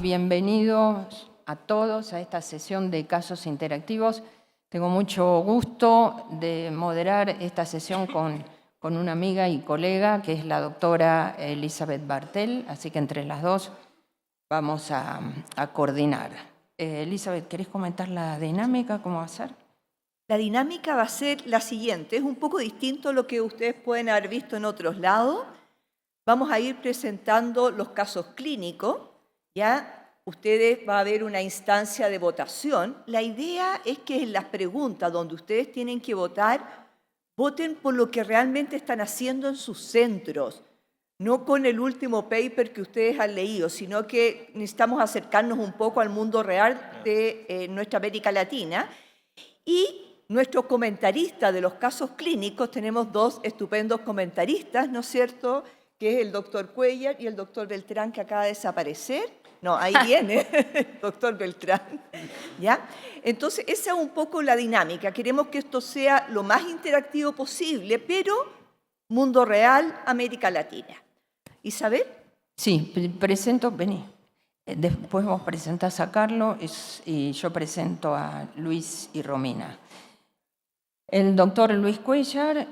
bienvenidos a todos a esta sesión de casos interactivos. Tengo mucho gusto de moderar esta sesión con una amiga y colega, que es la doctora Elizabeth Bartel, así que entre las dos vamos a coordinar. Elizabeth, ¿querés comentar la dinámica? ¿Cómo va a ser? La dinámica va a ser la siguiente, es un poco distinto a lo que ustedes pueden haber visto en otros lados. Vamos a ir presentando los casos clínicos, ya ustedes va a haber una instancia de votación. La idea es que en las preguntas donde ustedes tienen que votar, voten por lo que realmente están haciendo en sus centros, no con el último paper que ustedes han leído, sino que necesitamos acercarnos un poco al mundo real de nuestra América Latina. Y nuestros comentaristas de los casos clínicos, tenemos dos estupendos comentaristas, ¿no es cierto?, que es el doctor Cuellar y el doctor Beltrán, que acaba de desaparecer. No, ahí viene el doctor Beltrán. ¿Ya? Entonces, esa es un poco la dinámica. Queremos que esto sea lo más interactivo posible, pero mundo real, América Latina. ¿Isabel? Sí, presento, vení. Después vos presentás a Carlos y yo presento a Luis y Romina. El doctor Luis Cuellar,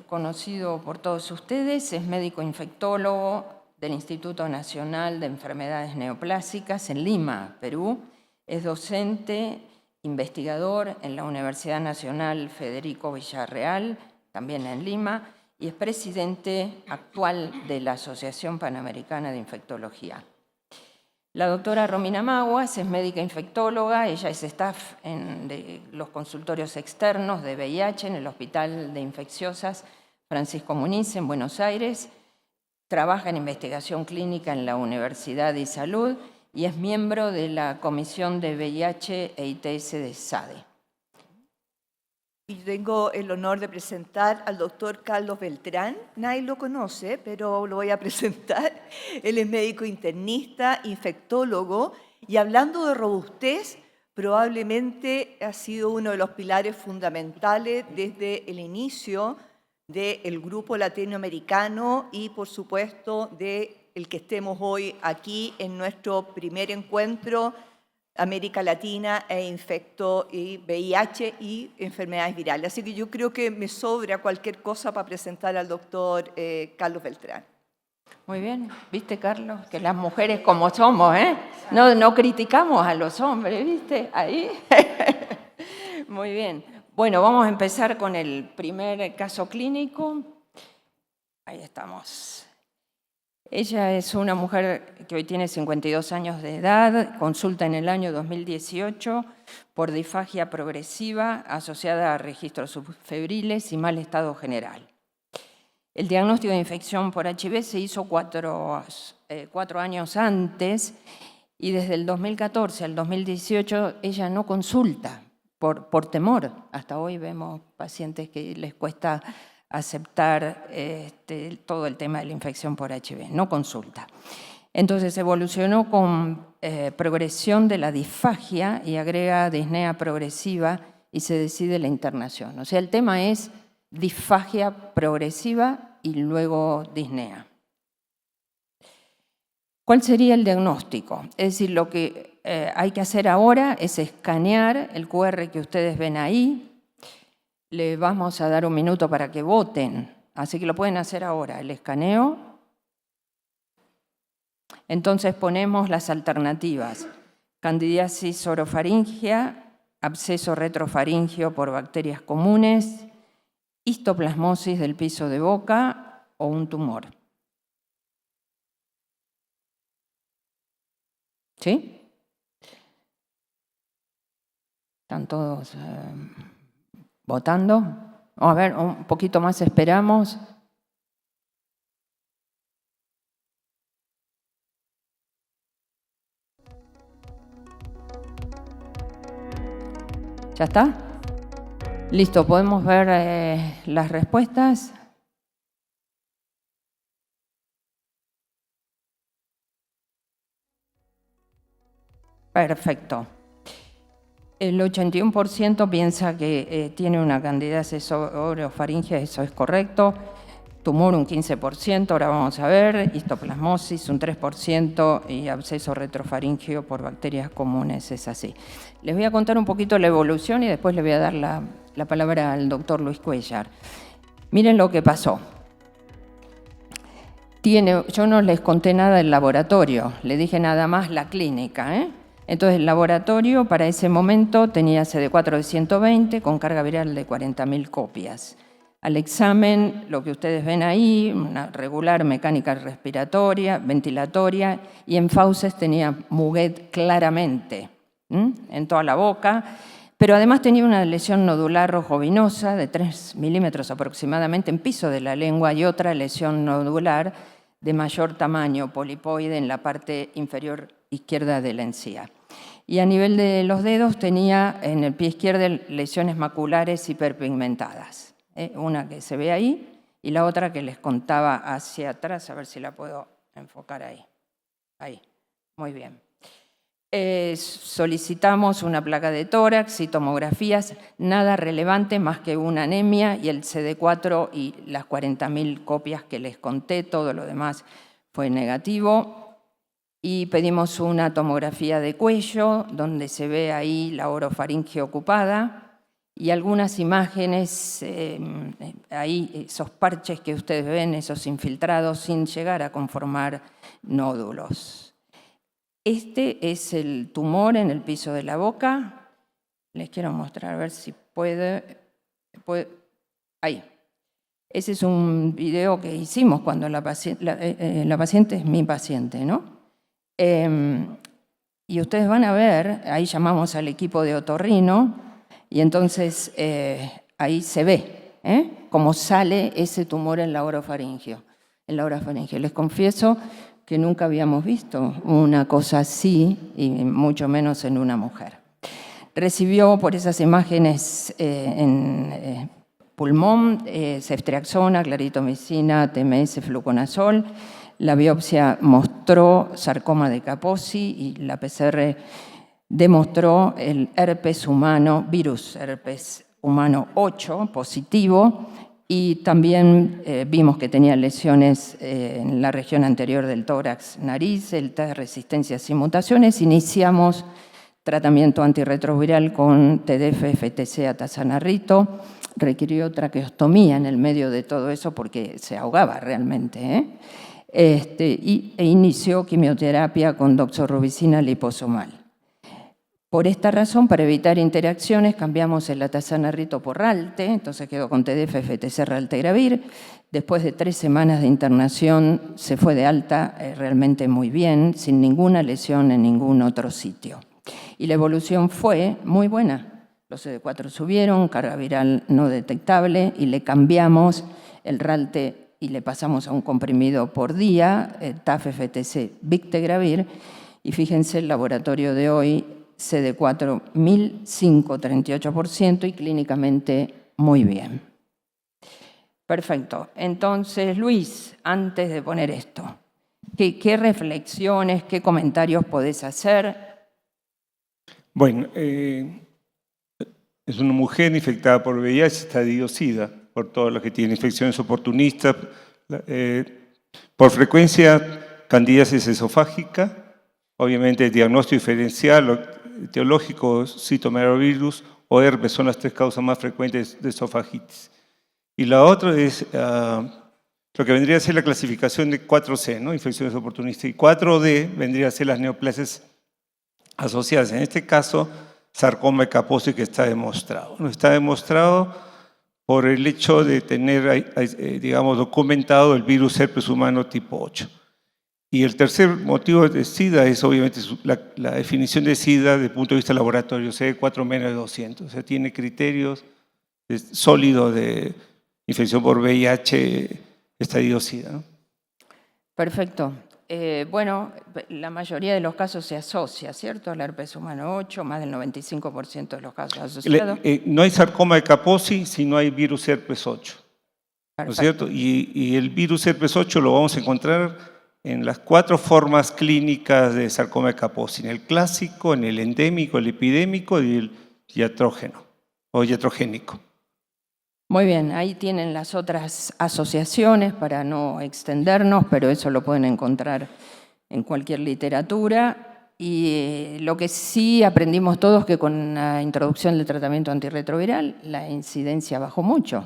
conocido por todos ustedes, es médico infectólogo del Instituto Nacional de Enfermedades Neoplásicas en Lima, Perú. Es docente, investigador en la Universidad Nacional Federico Villarreal, también en Lima, y es presidente actual de la Asociación Panamericana de Infectología. La doctora Romina Maguas es médica infectóloga, ella es staff de los consultorios externos de VIH en el Hospital de Infecciosas Francisco Muniz en Buenos Aires, trabaja en investigación clínica en la Universidad de Salud y es miembro de la Comisión de VIH e ITS de SADE. Y tengo el honor de presentar al doctor Carlos Beltrán. Nadie lo conoce, pero lo voy a presentar. Él es médico internista, infectólogo, y hablando de robustez, probablemente ha sido uno de los pilares fundamentales desde el inicio del grupo latinoamericano y, por supuesto, del que estemos hoy aquí en nuestro primer encuentro América Latina e infecto y VIH y enfermedades virales. Así que yo creo que me sobra cualquier cosa para presentar al doctor Carlos Beltrán. Muy bien, ¿viste, Carlos? Que las mujeres como somos, ¿eh? No criticamos a los hombres, ¿viste? Ahí. Muy bien. Bueno, vamos a empezar con el primer caso clínico. Ahí estamos. Ella es una mujer que hoy tiene 52 años de edad, consulta en el año 2018 por disfagia progresiva asociada a registros subfebriles y mal estado general. El diagnóstico de infección por HIV se hizo cuatro años antes y desde el 2014 al 2018 ella no consulta por temor. Hasta hoy vemos pacientes que les cuesta aceptar todo el tema de la infección por HIV, no consulta. Entonces evolucionó con progresión de la disfagia y agrega disnea progresiva y se decide la internación. O sea, el tema es disfagia progresiva y luego disnea. ¿Cuál sería el diagnóstico? Es decir, lo que hay que hacer ahora es escanear el QR que ustedes ven ahí. Le vamos a dar un minuto para que voten, así que lo pueden hacer ahora, el escaneo. Entonces ponemos las alternativas: candidiasis orofaringea, absceso retrofaringeo por bacterias comunes, histoplasmosis del piso de boca o un tumor. ¿Sí? ¿Están todos votando? A ver, un poquito más esperamos. ¿Ya está? Listo, podemos ver las respuestas. Perfecto. El 81% piensa que tiene una candidiasis orofaringea, eso es correcto. tumor un 15%, ahora vamos a ver, histoplasmosis un 3% y absceso retrofaríngeo por bacterias comunes, es así. Les voy a contar un poquito la evolución y después le voy a dar la palabra al doctor Luis Cuellar. Miren lo que pasó. Yo no les conté nada del laboratorio, le dije nada más la clínica, ¿eh? Entonces el laboratorio para ese momento tenía CD4 de 120 con carga viral de 40.000 copias. Al examen, lo que ustedes ven ahí, una regular mecánica respiratoria, ventilatoria, y en fauces tenía Muguet claramente, en toda la boca, pero además tenía una lesión nodular rojovinosa de 3 milímetros aproximadamente en piso de la lengua y otra lesión nodular de mayor tamaño, polipoide, en la parte inferior izquierda de la encía. Y a nivel de los dedos tenía en el pie izquierdo lesiones maculares hiperpigmentadas. Una que se ve ahí y la otra que les contaba hacia atrás, a ver si la puedo enfocar ahí. Ahí, muy bien. Solicitamos una placa de tórax y tomografías, nada relevante más que una anemia y el CD4 y las 40.000 copias que les conté, todo lo demás fue negativo. Y pedimos una tomografía de cuello, donde se ve ahí la orofaringe ocupada, y algunas imágenes, ahí esos parches que ustedes ven, esos infiltrados, sin llegar a conformar nódulos. Este es el tumor en el piso de la boca. Les quiero mostrar, a ver si puede. Ahí. Ese es un video que hicimos cuando la paciente es mi paciente, ¿no? Y ustedes van a ver, ahí llamamos al equipo de otorrino, y entonces ahí se ve cómo sale ese tumor en la orofaringio. Les confieso que nunca habíamos visto una cosa así, y mucho menos en una mujer. Recibió por esas imágenes en pulmón, ceftriaxona, claritomicina, TMS, fluconazol. La biopsia mostró sarcoma de Kaposi y la PCR demostró el herpes humano, virus herpes humano 8 positivo, y también vimos que tenía lesiones en la región anterior del tórax, nariz, el test de resistencia sin mutaciones. Iniciamos tratamiento antirretroviral con TDF, FTC, atazanarrito. Requirió traqueostomía en el medio de todo eso porque se ahogaba realmente, e inició quimioterapia con doxorubicina liposomal. Por esta razón, para evitar interacciones, cambiamos el atazanarrito por Ralte, entonces quedó con TDF, FTC, Raltegravir. Después de 3 semanas de internación se fue de alta realmente muy bien, sin ninguna lesión en ningún otro sitio. Y la evolución fue muy buena. Los CD4 subieron, carga viral no detectable, y le cambiamos el Ralte y le pasamos a un comprimido por día, TAF, FTC, Victegravir, y fíjense el laboratorio de hoy, CD4 1005, 38% y clínicamente muy bien. Perfecto. Entonces, Luis, antes de poner esto, ¿qué reflexiones, qué comentarios podés hacer? Bueno, es una mujer infectada por VIH, estadio SIDA, por todos los que tienen infecciones oportunistas, por frecuencia candidiasis esofágica, obviamente el diagnóstico diferencial, etiológico, citomegalovirus o herpes son las 3 causas más frecuentes de esofagitis. Y la otra es lo que vendría a ser la clasificación de 4C, ¿no? Infecciones oportunistas, y 4D vendría a ser las neoplasias asociadas. En este caso, sarcoma de Kaposi, que está demostrado. No está demostrado por el hecho de tener, digamos, documentado el virus herpes humano tipo 8. Y el tercer motivo de SIDA es obviamente la definición de SIDA desde el punto de vista laboratorio, CD4 menos de 200. O sea, tiene criterios sólidos de infección por VIH, estadio SIDA, ¿no? Perfecto. Bueno, la mayoría de los casos se asocia, ¿cierto? Al herpes humano 8, más del 95% de los casos asociados. No hay sarcoma de Kaposi si no hay virus herpes 8, ¿no es cierto? Y el virus herpes 8 lo vamos a encontrar en las 4 formas clínicas de sarcoma de Kaposi, en el clásico, en el endémico, el epidémico y el iatrógeno o iatrogénico. Muy bien, ahí tienen las otras asociaciones para no extendernos, pero eso lo pueden encontrar en cualquier literatura. Y lo que sí aprendimos todos que con la introducción del tratamiento antirretroviral la incidencia bajó mucho.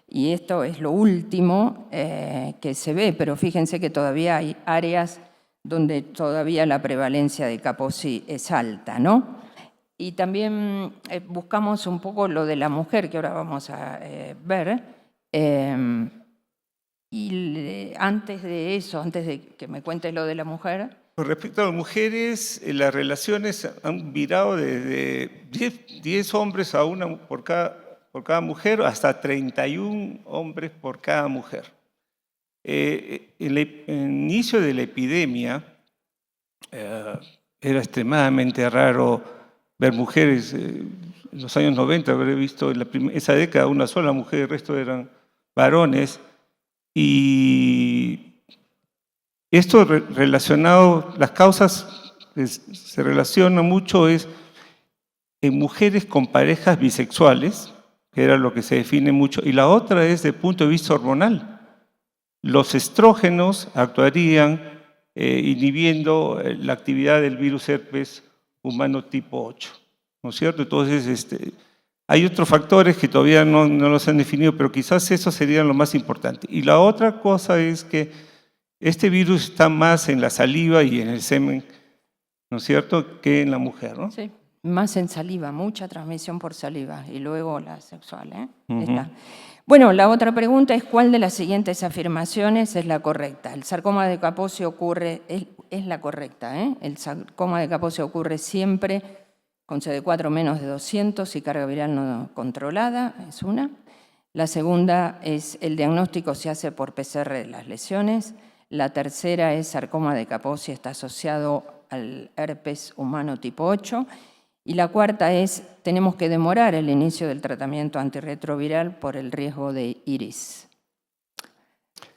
Y esto es lo último que se ve, pero fíjense que todavía hay áreas donde todavía la prevalencia de Kaposi es alta, ¿no? Y también buscamos un poco lo de la mujer, que ahora vamos a ver. Antes de eso, antes de que me cuentes lo de la mujer. Con respecto a las mujeres, las relaciones han virado desde 10 hombres a una por cada mujer hasta 31 hombres por cada mujer. En el inicio de la epidemia era extremadamente raro ver mujeres. En los años 90 habré visto en esa década una sola mujer, el resto eran varones. Y esto relacionado, las causas se relacionan mucho es en mujeres con parejas bisexuales, que era lo que se define mucho, y la otra es desde el punto de vista hormonal. Los estrógenos actuarían inhibiendo la actividad del virus herpes humano tipo 8, ¿no es cierto? Entonces, hay otros factores que todavía no los han definido, pero quizás eso sería lo más importante. Y la otra cosa es que este virus está más en la saliva y en el semen, ¿no es cierto?, que en la mujer, ¿no? Sí, más en saliva, mucha transmisión por saliva y luego la sexual, ¿eh? Está. Bueno, la otra pregunta es ¿cuál de las siguientes afirmaciones es la correcta? El sarcoma de Kaposi ocurre, es la correcta, ¿eh? El sarcoma de Kaposi ocurre siempre con CD4 menos de 200 y carga viral no controlada, es una. La segunda es el diagnóstico se hace por PCR de las lesiones. La tercera es sarcoma de Kaposi está asociado al herpes humano tipo 8. Y la cuarta es, tenemos que demorar el inicio del tratamiento antirretroviral por el riesgo de iris.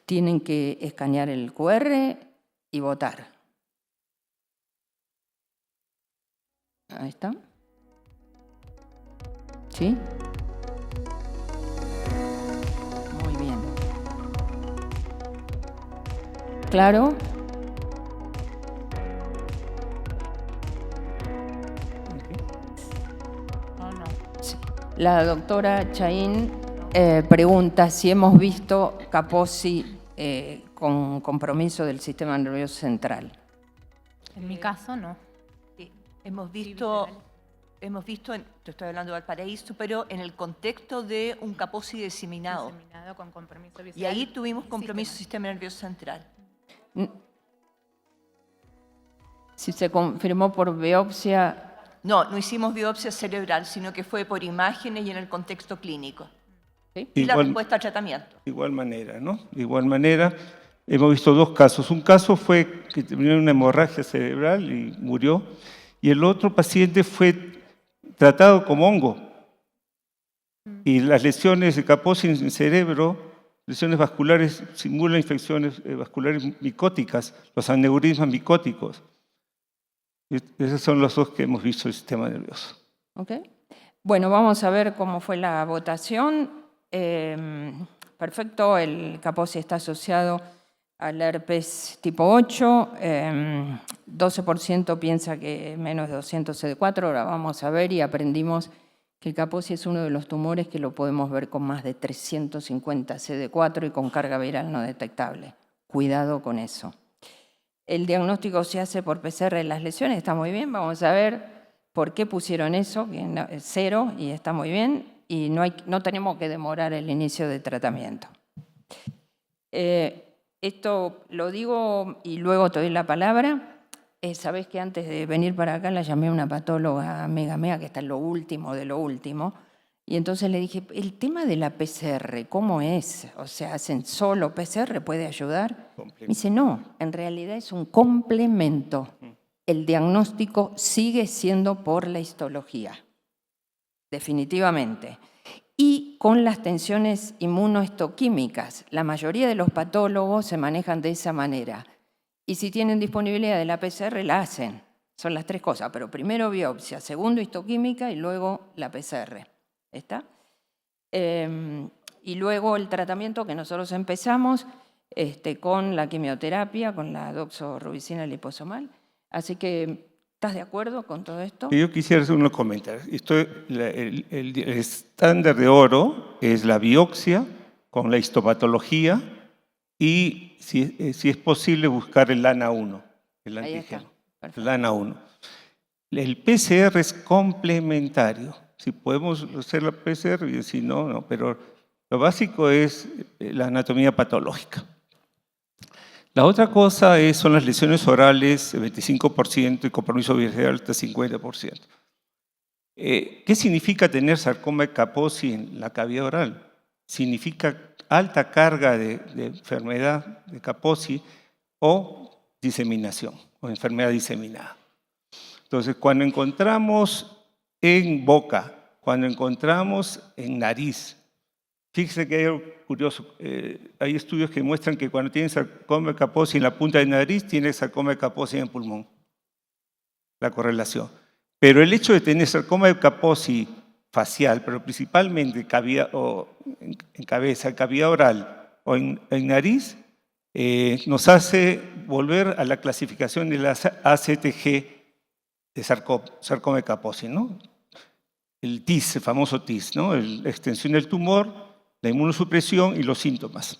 Tienen que escanear el QR y votar. Ahí está. ¿Sí? Muy bien. ¿Claro? La doctora Chaín pregunta si hemos visto Kaposi con compromiso del sistema nervioso central. En mi caso, no. Sí, hemos visto, te estoy hablando de Valparaíso, pero en el contexto de un Kaposi diseminado. Diseminado con compromiso visual. Y ahí tuvimos compromiso del sistema nervioso central. Si se confirmó por biopsia. No hicimos biopsia cerebral, sino que fue por imágenes y en el contexto clínico. ¿Sí? Y la respuesta al tratamiento. De igual manera, ¿no? De igual manera, hemos visto dos casos. Un caso fue que terminó en una hemorragia cerebral y murió, y el otro paciente fue tratado como hongo. Y las lesiones de Kaposi en el cerebro, lesiones vasculares, simulan infecciones vasculares micóticas, los aneurismas micóticos. Esos son los dos que hemos visto del sistema nervioso. Okay. Bueno, vamos a ver cómo fue la votación. Perfecto, el Kaposi está asociado al herpes tipo 8. 12% piensa que menos de 200 CD4. Ahora vamos a ver y aprendimos que el Kaposi es uno de los tumores que lo podemos ver con más de 350 CD4 y con carga viral no detectable. Cuidado con eso. El diagnóstico se hace por PCR de las lesiones, está muy bien. Vamos a ver por qué pusieron eso, que es 0 y está muy bien. Y no tenemos que demorar el inicio de tratamiento. Esto lo digo y luego te doy la palabra. Sabés que antes de venir para acá la llamé a una patóloga amiga mía que está en lo último de lo último. Y entonces le dije, el tema de la PCR, ¿cómo es? O sea, ¿hacen solo PCR? ¿Puede ayudar? Me dice, no, en realidad es un complemento. El diagnóstico sigue siendo por la histología, definitivamente. Y con las tensiones inmunohistoquímicas, la mayoría de los patólogos se manejan de esa manera. Y si tienen disponibilidad de la PCR, la hacen. Son las tres cosas, pero primero biopsia, segundo histoquímica y luego la PCR. ¿Está? Y luego el tratamiento que nosotros empezamos con la quimioterapia, con la doxorubicina liposomal. Así que, ¿estás de acuerdo con todo esto? Yo quisiera hacer unos comentarios. El estándar de oro es la biopsia con la histopatología y, si es posible, buscar el LANA1, el Ahí antígeno. está. Perfecto. El LANA1. El PCR es complementario. Si podemos hacer la PCR, bien, si no, no. Pero lo básico es la anatomía patológica. La otra cosa son las lesiones orales, 25%, y compromiso bilateral hasta 50%. ¿Qué significa tener sarcoma de Kaposi en la cavidad oral? Significa alta carga de enfermedad de Kaposi o diseminación, o enfermedad diseminada. Entonces, cuando encontramos en boca, cuando encontramos en nariz, fíjese que hay algo curioso. Hay estudios que muestran que cuando tienen sarcoma de Kaposi en la punta de nariz, tiene sarcoma de Kaposi en el pulmón. La correlación. Pero el hecho de tener sarcoma de Kaposi facial, pero principalmente en cabeza, en cavidad oral o en nariz, nos hace volver a la clasificación de la ACTG de sarcoma de Kaposi, ¿no? El TIS, el famoso TIS, ¿no? La extensión del tumor, la inmunosupresión y los síntomas.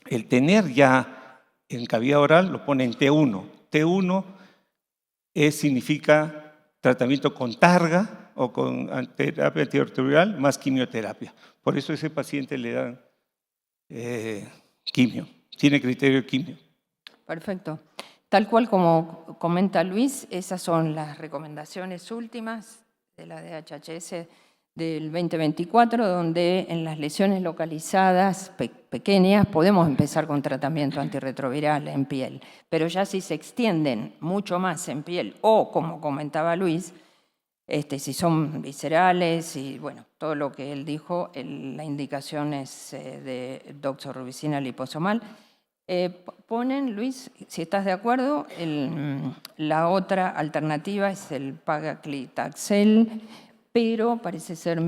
El tener ya en cavidad oral lo pone en T1. T1 significa tratamiento con targa o con terapia antirretroviral más quimioterapia. Por eso a ese paciente le dan quimio, tiene criterio de quimio. Perfecto. Tal cual como comenta Luis, esas son las recomendaciones últimas de la DHHS del 2024, donde en las lesiones localizadas pequeñas podemos empezar con tratamiento antirretroviral en piel, pero ya si se extienden mucho más en piel o, como comentaba Luis, si son viscerales y bueno, todo lo que él dijo, la indicación es de doxorubicina liposomal. Ponen, Luis, si estás de acuerdo, la otra alternativa es el paclitaxel, pero parece ser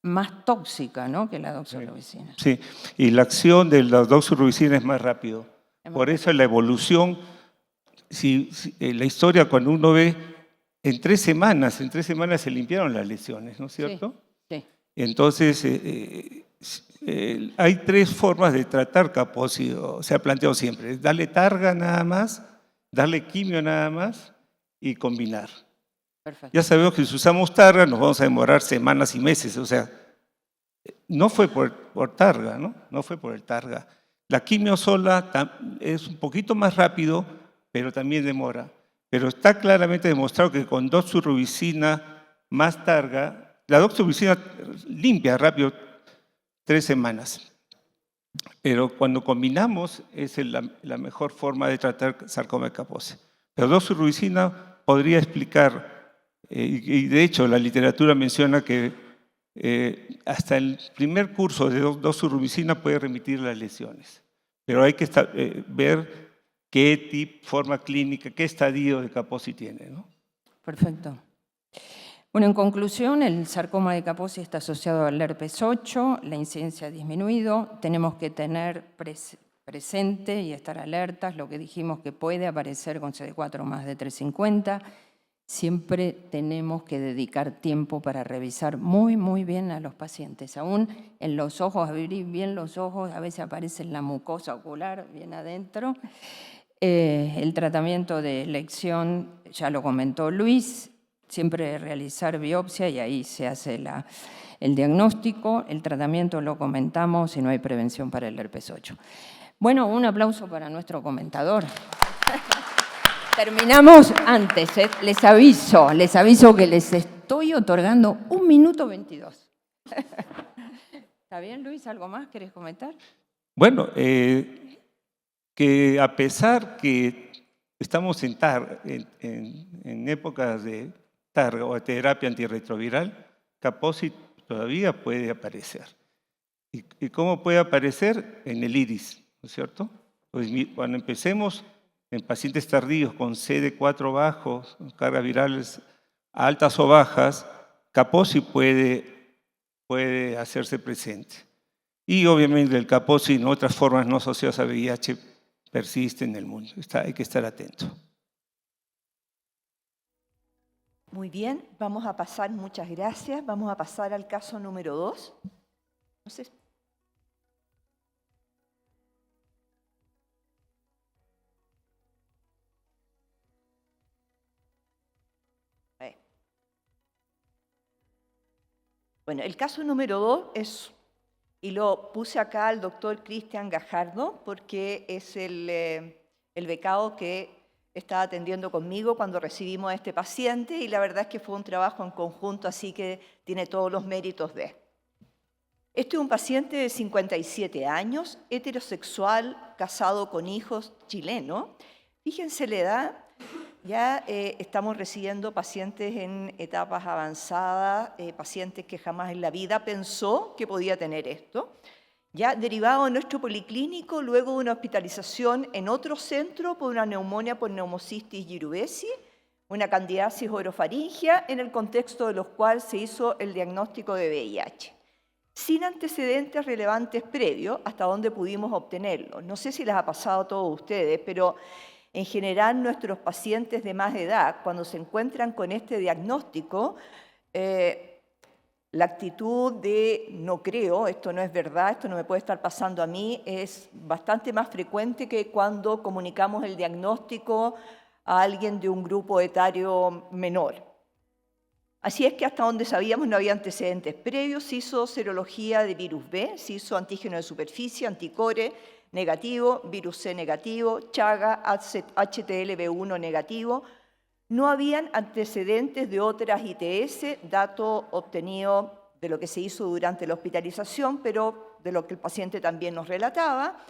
más tóxica, ¿no?, que la doxorubicina. Sí, y la acción de la doxorubicina es más rápido. Por eso la evolución, la historia cuando uno ve, en 3 semanas se limpiaron las lesiones, ¿no es cierto? Sí. Entonces, hay 3 formas de tratar Kaposi, se ha planteado siempre: darle targa nada más, darle quimio nada más y combinar. Perfecto. Ya sabemos que si usamos targa nos vamos a demorar semanas y meses, o sea, no fue por targa, ¿no? No fue por el targa. La quimio sola es un poquito más rápido, pero también demora. Pero está claramente demostrado que con doxorubicina más targa, la doxorubicina limpia rápido 3 semanas. Pero cuando combinamos es la mejor forma de tratar sarcoma de Kaposi. Pero doxorubicina podría explicar, y de hecho la literatura menciona que hasta el primer curso de doxorubicina puede remitir las lesiones. Pero hay que ver qué forma clínica, qué estadio de Kaposi tiene, ¿no? Perfecto. Bueno, en conclusión, el sarcoma de Kaposi está asociado al herpes 8, la incidencia ha disminuido, tenemos que tener presente y estar alertas, lo que dijimos que puede aparecer con CD4 más de 350, siempre tenemos que dedicar tiempo para revisar muy, muy bien a los pacientes, aún en los ojos, abrir bien los ojos, a veces aparece en la mucosa ocular, bien adentro. El tratamiento de elección, ya lo comentó Luis, siempre realizar biopsia y ahí se hace el diagnóstico. El tratamiento lo comentamos y no hay prevención para el herpes 8. Bueno, un aplauso para nuestro comentador. Terminamos antes, les aviso que les estoy otorgando 1 minuto 22. ¿Está bien, Luis? ¿Algo más querés comentar? Bueno, que a pesar que estamos en épocas de targa o de terapia antirretroviral, Kaposi todavía puede aparecer. ¿Y cómo puede aparecer? En el iris, ¿no es cierto? Pues cuando empecemos en pacientes tardíos con CD4 bajos, con cargas virales altas o bajas, Kaposi puede hacerse presente. Y obviamente el Kaposi en otras formas no asociadas a VIH persiste en el mundo. Hay que estar atento. Muy bien, vamos a pasar, muchas gracias. Vamos a pasar al caso número 2. No sé. Bueno, el caso número 2 es, y lo puse acá al doctor Cristian Gajardo, porque es el becado que estaba atendiendo conmigo cuando recibimos a este paciente, y la verdad es que fue un trabajo en conjunto, así que tiene todos los méritos de. Este es un paciente de 57 años, heterosexual, casado con hijos, chileno. Fíjense la edad. Ya estamos recibiendo pacientes en etapas avanzadas, pacientes que jamás en la vida pensó que podía tener esto. Ya derivado de nuestro policlínico, luego de una hospitalización en otro centro por una neumonía por neumocistis jirovecii, una candidiasis orofaringia, en el contexto de los cuales se hizo el diagnóstico de VIH. Sin antecedentes relevantes previos, hasta donde pudimos obtenerlos. No sé si les ha pasado a todos ustedes, pero en general, nuestros pacientes de más edad, cuando se encuentran con este diagnóstico, la actitud de no creo, esto no es verdad, esto no me puede estar pasando a mí, es bastante más frecuente que cuando comunicamos el diagnóstico a alguien de un grupo etario menor. Así es que hasta donde sabíamos no había antecedentes previos, se hizo serología de virus B, se hizo antígeno de superficie, anticore, negativo, virus C negativo, Chaga, HTLV1 negativo. No habían antecedentes de otras ITS, dato obtenido de lo que se hizo durante la hospitalización, pero de lo que el paciente también nos relataba,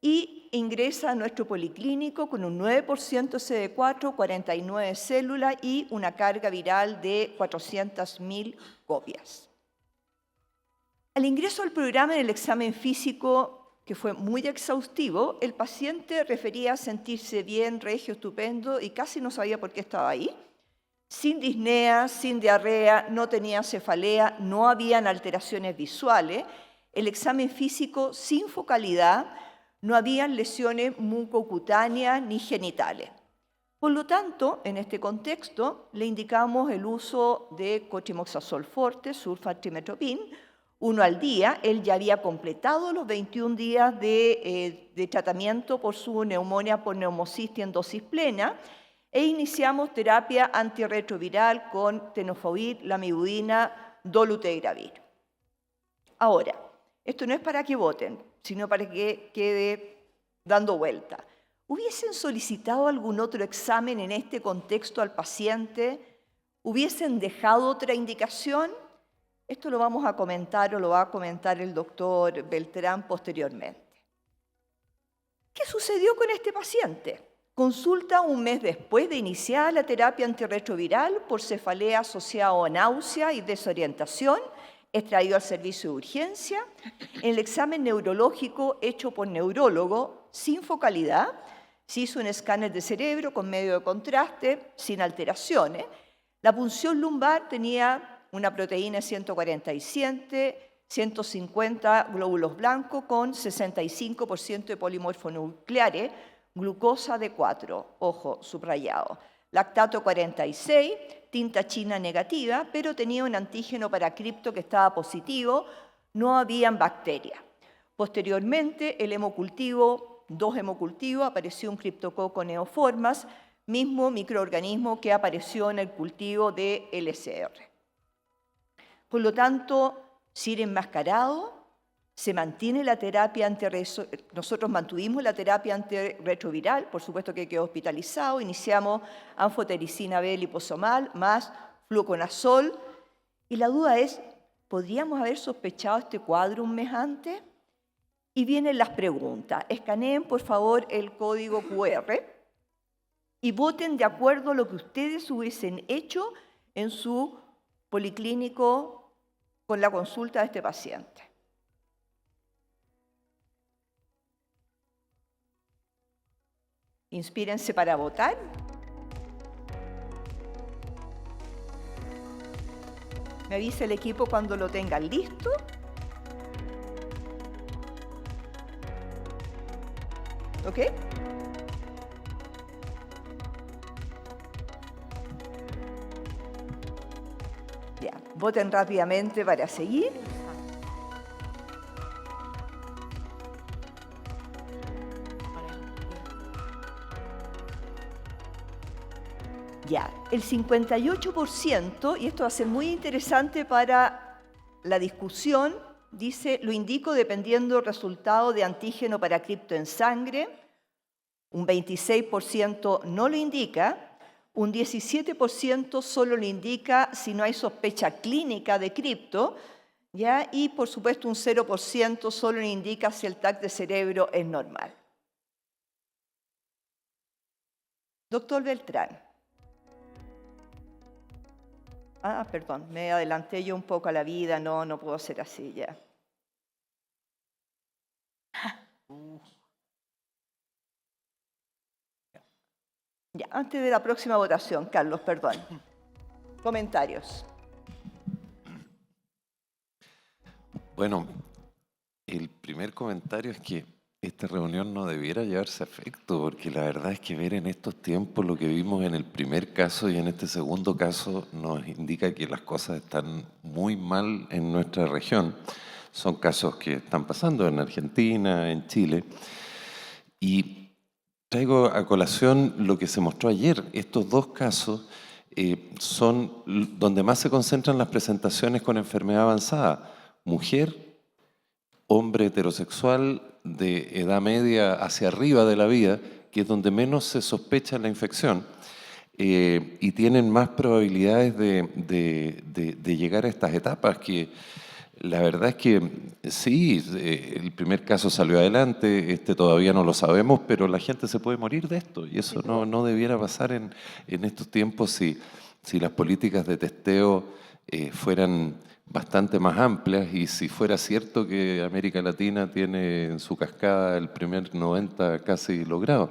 y ingresa a nuestro policlínico con un 9% CD4, 49 células y una carga viral de 400.000 copias. Al ingreso al programa en el examen físico, que fue muy exhaustivo, el paciente refería a sentirse bien, regio, estupendo, y casi no sabía por qué estaba ahí. Sin disnea, sin diarrea, no tenía cefalea, no habían alteraciones visuales, el examen físico sin focalidad, no habían lesiones mucocutáneas ni genitales. Por lo tanto, en este contexto, le indicamos el uso de cotrimoxazol forte, sulfatrimetopin, 1 al día. Él ya había completado los 21 días de tratamiento por su neumonía por neumocistis en dosis plena e iniciamos terapia antirretroviral con tenofovir, lamivudina, dolutegravir. Ahora, esto no es para que voten, sino para que quede dando vuelta. ¿Hubiesen solicitado algún otro examen en este contexto al paciente? ¿Hubiesen dejado otra indicación? Esto lo vamos a comentar o lo va a comentar el doctor Beltrán posteriormente. ¿Qué sucedió con este paciente? Consulta un mes después de iniciar la terapia antirretroviral por cefalea asociada a náusea y desorientación, extraído al servicio de urgencia. En el examen neurológico hecho por neurólogo, sin focalidad, se hizo un escáner de cerebro con medio de contraste, sin alteraciones. La punción lumbar tenía una proteína 147, 150 glóbulos blancos con 65% de polimorfonucleares, glucosa de 4, ojo, subrayado, lactato 46, tinta china negativa, pero tenía un antígeno para cripto que estaba positivo, no habían bacterias. Posteriormente, el hemocultivo, 2 hemocultivos, apareció un criptococo neoformas, mismo microorganismo que apareció en el cultivo de LCR. Por lo tanto, SIR enmascarado, se mantiene la terapia nosotros mantuvimos la terapia antirretroviral, por supuesto que quedó hospitalizado, iniciamos anfotericina B liposomal más fluconazol, y la duda es, ¿podríamos haber sospechado este cuadro un mes antes? Y vienen las preguntas. Escaneen, por favor, el código QR y voten de acuerdo a lo que ustedes hubiesen hecho en su policlínico con la consulta de este paciente. Inspírense para votar. Me avisa el equipo cuando lo tengan listo. ¿Ok? Ya, voten rápidamente para seguir. Ya, el 58%, y esto va a ser muy interesante para la discusión, dice, lo indico dependiendo del resultado de antígeno para cripto en sangre, un 26% no lo indica, un 17% solo lo indica si no hay sospecha clínica de cripto, ¿ya? Y por supuesto un 0% solo lo indica si el TAC de cerebro es normal. Doctor Beltrán. Ah, perdón, me adelanté yo un poco a la vida, no puedo ser así ya. Ya, antes de la próxima votación, Carlos, perdón. Comentarios. Bueno, el primer comentario es que esta reunión no debiera llevarse a efecto, porque la verdad es que ver en estos tiempos lo que vimos en el primer caso y en este segundo caso nos indica que las cosas están muy mal en nuestra región. Son casos que están pasando en Argentina, en Chile. Y traigo a colación lo que se mostró ayer. Estos dos casos son donde más se concentran las presentaciones con enfermedad avanzada. Mujer, hombre heterosexual de edad media hacia arriba de la vida, que es donde menos se sospecha la infección, y tienen más probabilidades de llegar a estas etapas, que la verdad es que sí, el primer caso salió adelante, este todavía no lo sabemos, pero la gente se puede morir de esto, y eso no debiera pasar en estos tiempos si las políticas de testeo fueran bastante más amplias, y si fuera cierto que América Latina tiene en su cascada el primer 90 casi logrado.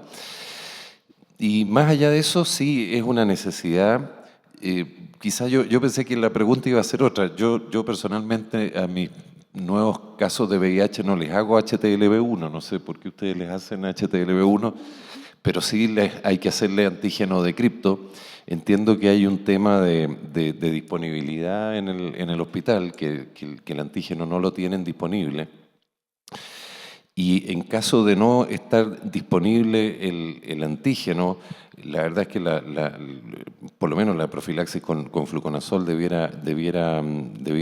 Y más allá de eso, sí, es una necesidad. Quizá yo pensé que la pregunta iba a ser otra. Yo personalmente a mis nuevos casos de VIH no les hago HTLV1, no sé por qué ustedes les hacen HTLV1, pero sí hay que hacerle antígeno de cripto. Entiendo que hay un tema de disponibilidad en el hospital, que el antígeno no lo tienen disponible. Y en caso de no estar disponible el antígeno, la verdad es que por lo menos la profilaxis con fluconazol debiera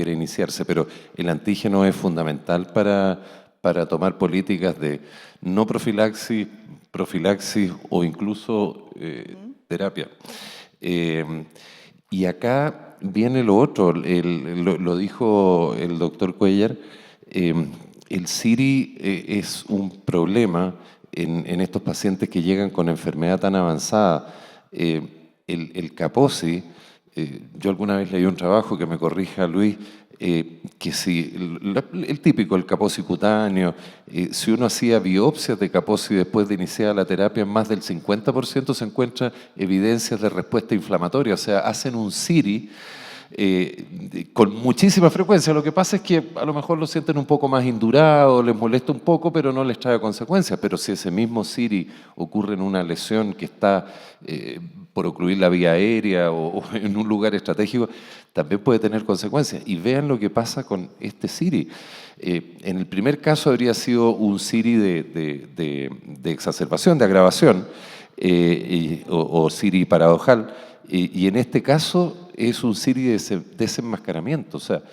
iniciarse, pero el antígeno es fundamental para tomar políticas de no profilaxis o incluso terapia. Y acá viene lo otro, lo dijo el doctor Cuellar. El SIRI es un problema en estos pacientes que llegan con enfermedad tan avanzada. El Kaposi, yo alguna vez leí un trabajo, que me corrija Luis, que si el típico, el Kaposi cutáneo, si uno hacía biopsias de Kaposi después de iniciar la terapia, en más del 50% se encuentra evidencias de respuesta inflamatoria, o sea, hacen un SIRI con muchísima frecuencia. Lo que pasa es que a lo mejor lo sienten un poco más indurado, les molesta un poco, pero no les trae consecuencias. Pero si ese mismo SIRI ocurre en una lesión que está por ocluir la vía aérea o en un lugar estratégico, también puede tener consecuencias. Y vean lo que pasa con este SIRI. En el primer caso habría sido un SIRI de exacerbación, de agravación, o SIRI paradojal. Y en este caso es un SIRI de desenmascaramiento. O sea,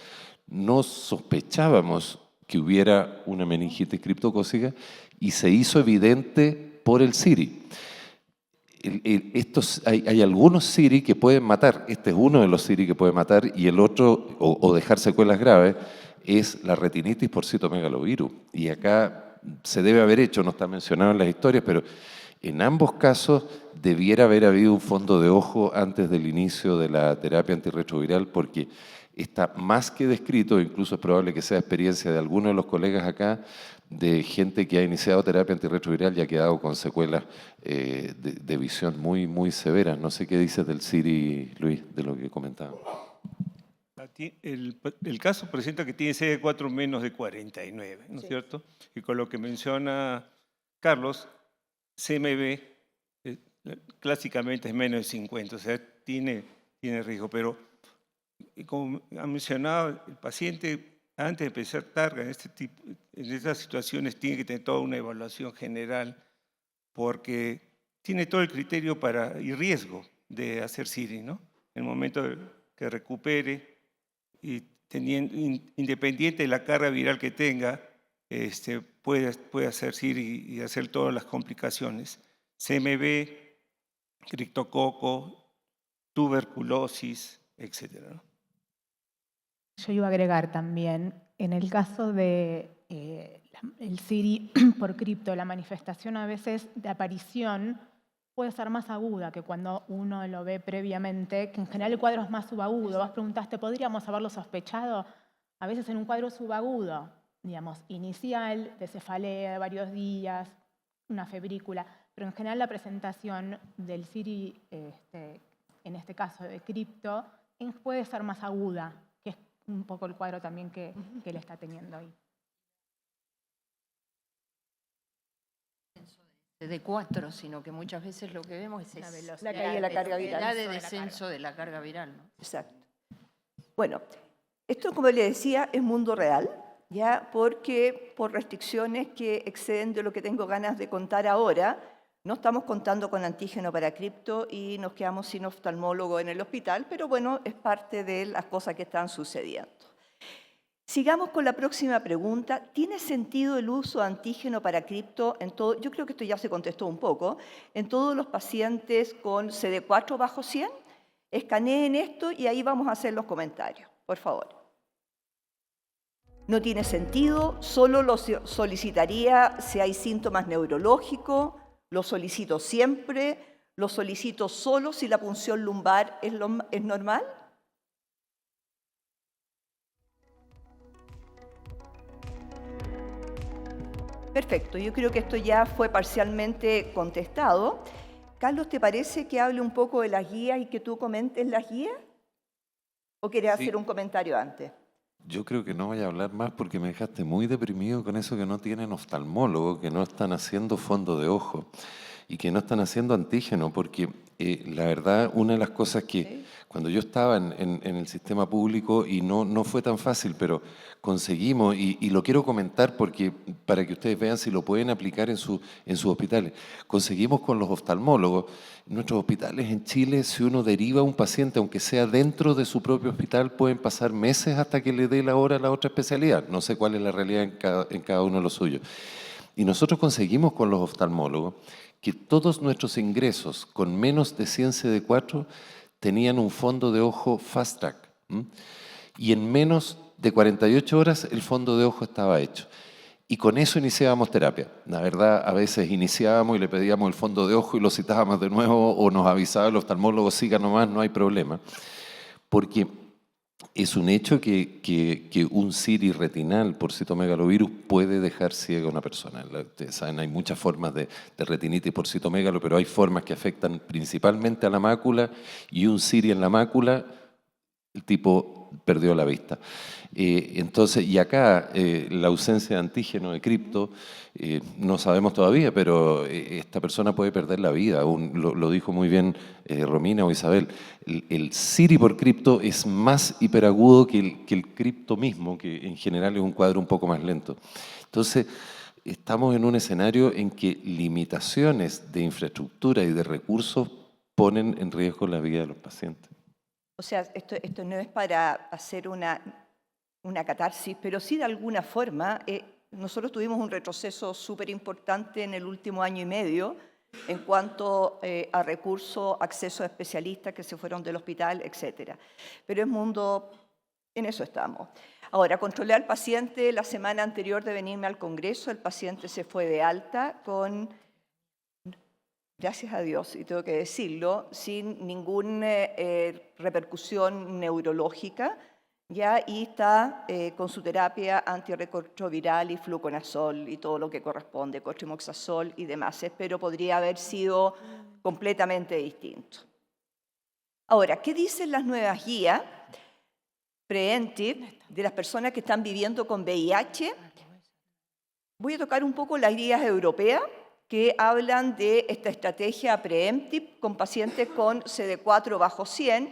no sospechábamos que hubiera una meningitis criptocócica y se hizo evidente por el SIRI. Hay algunos SIRI que pueden matar. Este es uno de los SIRI que puede matar, y el otro, o dejar secuelas graves, es la retinitis por citomegalovirus. Y acá se debe haber hecho, no está mencionado en las historias, pero en ambos casos debiera haber habido un fondo de ojo antes del inicio de la terapia antirretroviral, porque está más que descrito, incluso es probable que sea experiencia de algunos de los colegas acá, de gente que ha iniciado terapia antirretroviral y ha quedado con secuelas de visión muy, muy severas. No sé qué dices del SIRI, Luis, de lo que comentaba. El caso presenta que tiene CD4 menos de 49, ¿no es cierto? Y con lo que menciona Carlos, CMV clásicamente es menos de 50, o sea, tiene riesgo, pero como ha mencionado, el paciente antes de empezar targa en estas situaciones tiene que tener toda una evaluación general porque tiene todo el criterio y riesgo de hacer CIRI, ¿no? En el momento que recupere y independiente de la carga viral que tenga, puede hacer CIRI y hacer todas las complicaciones. CMV, criptococo, tuberculosis, etc., ¿no? Yo iba a agregar también, en el caso de el CIRI por cripto, la manifestación a veces de aparición puede ser más aguda que cuando uno lo ve previamente, que en general el cuadro es más subagudo. Vos preguntaste, ¿podríamos haberlo sospechado? A veces en un cuadro subagudo, digamos, inicial, de cefalea de varios días, una febrícula, pero en general la presentación del CIRI, en este caso de cripto, puede ser más aguda, que es un poco el cuadro también que él está teniendo ahí. De 4, sino que muchas veces lo que vemos es la caída de la carga viral. La de descenso de la carga viral, ¿no? Exacto. Bueno, esto, como le decía, es mundo real, ¿ya? Porque por restricciones que exceden de lo que tengo ganas de contar ahora, no estamos contando con antígeno para cripto y nos quedamos sin oftalmólogo en el hospital, pero bueno, es parte de las cosas que están sucediendo. Sigamos con la próxima pregunta. ¿Tiene sentido el uso de antígeno para cripto en todo? Yo creo que esto ya se contestó un poco. En todos los pacientes con CD4 bajo 100, escaneen esto y ahí vamos a hacer los comentarios, por favor. No tiene sentido, solo lo solicitaría si hay síntomas neurológicos, lo solicito siempre, lo solicito solo si la punción lumbar es normal. Perfecto, yo creo que esto ya fue parcialmente contestado. Carlos, ¿te parece que hable un poco de las guías y que tú comentes las guías? ¿O quieres hacer un comentario antes? Yo creo que no voy a hablar más porque me dejaste muy deprimido con eso que no tienen oftalmólogo, que no están haciendo fondo de ojo y que no están haciendo antígeno, porque la verdad, una de las cosas que cuando yo estaba en el sistema público, y no fue tan fácil, pero conseguimos, y lo quiero comentar porque para que ustedes vean si lo pueden aplicar en sus hospitales, conseguimos con los oftalmólogos, en nuestros hospitales en Chile, si uno deriva a un paciente, aunque sea dentro de su propio hospital, pueden pasar meses hasta que le dé la hora a la otra especialidad. No sé cuál es la realidad en cada uno de los suyos. Y nosotros conseguimos con los oftalmólogos que todos nuestros ingresos con menos de 100 CD4 tenían un fondo de ojo fast track. Y en menos de 48 horas el fondo de ojo estaba hecho. Y con eso iniciábamos terapia. La verdad, a veces iniciábamos y le pedíamos el fondo de ojo y lo citábamos de nuevo o nos avisaba el oftalmólogo, siga nomás, no hay problema. Porque es un hecho que un CIRI retinal por citomegalovirus puede dejar ciega a una persona. Ustedes saben, hay muchas formas de retinitis por citomegalo, pero hay formas que afectan principalmente a la mácula y un CIRI en la mácula, el tipo perdió la vista. Entonces, y acá la ausencia de antígeno de cripto, no sabemos todavía, pero esta persona puede perder la vida. Lo dijo muy bien Romina o Isabel. El CIRI por cripto es más hiperagudo que el cripto mismo, que en general es un cuadro un poco más lento. Entonces, estamos en un escenario en que limitaciones de infraestructura y de recursos ponen en riesgo la vida de los pacientes. O sea, esto no es para hacer una catarsis, pero sí de alguna forma, nosotros tuvimos un retroceso súper importante en el último año y medio en cuanto a recursos, acceso a especialistas que se fueron del hospital, etc. Pero es mundo, en eso estamos. Ahora, controlé al paciente la semana anterior de venirme al Congreso, el paciente se fue de alta con, gracias a Dios, y tengo que decirlo, sin ninguna repercusión neurológica, ya, y está con su terapia antirretroviral y fluconazol y todo lo que corresponde, cotrimoxazol y demás, pero podría haber sido completamente distinto. Ahora, ¿qué dicen las nuevas guías preventive de las personas que están viviendo con VIH? Voy a tocar un poco las guías europeas que hablan de esta estrategia preemptive con pacientes con CD4 bajo 100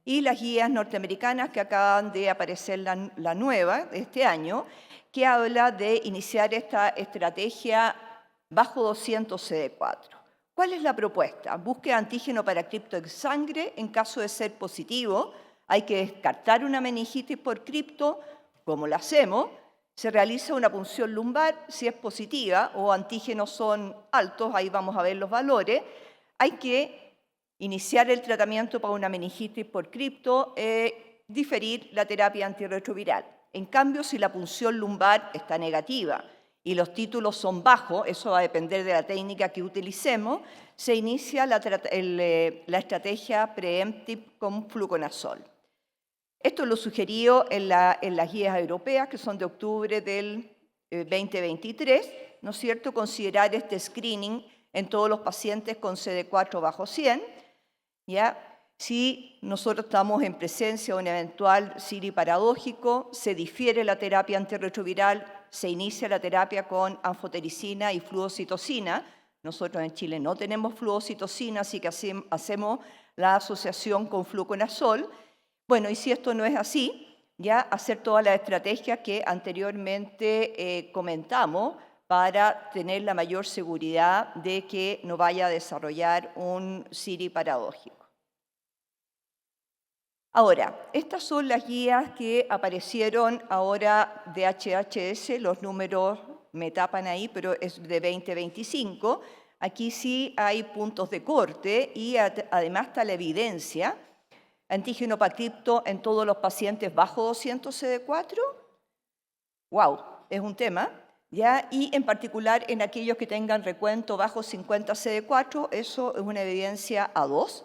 y las guías norteamericanas que acaban de aparecer, la nueva de este año, que habla de iniciar esta estrategia bajo 200 CD4. ¿Cuál es la propuesta? Busque antígeno para cripto en sangre en caso de ser positivo. Hay que descartar una meningitis por cripto. ¿Cómo lo hacemos? Se realiza una punción lumbar si es positiva o antígenos son altos, ahí vamos a ver los valores. Hay que iniciar el tratamiento para una meningitis por cripto, diferir la terapia antirretroviral. En cambio, si la punción lumbar está negativa y los títulos son bajos, eso va a depender de la técnica que utilicemos, se inicia la estrategia preemptive con fluconazol. Esto lo sugerido en las guías europeas, que son de octubre del 2023, ¿no es cierto? Considerar este screening en todos los pacientes con CD4 bajo 100, ¿ya? Si nosotros estamos en presencia de un eventual CIRI paradójico, se difiere la terapia antirretroviral, se inicia la terapia con anfotericina y fluocitocina. Nosotros en Chile no tenemos fluocitocina, así que hacemos la asociación con fluconazol. Bueno, y si esto no es así, ya hacer todas las estrategias que anteriormente comentamos para tener la mayor seguridad de que no vaya a desarrollar un CIRI paradójico. Ahora, estas son las guías que aparecieron ahora de HHS, los números me tapan ahí, pero es de 2025. Aquí sí hay puntos de corte y además está la evidencia. Antígeno para cripto en todos los pacientes bajo 200 CD4. ¡Wow! Es un tema. ¿Ya? Y en particular en aquellos que tengan recuento bajo 50 CD4, eso es una evidencia A2.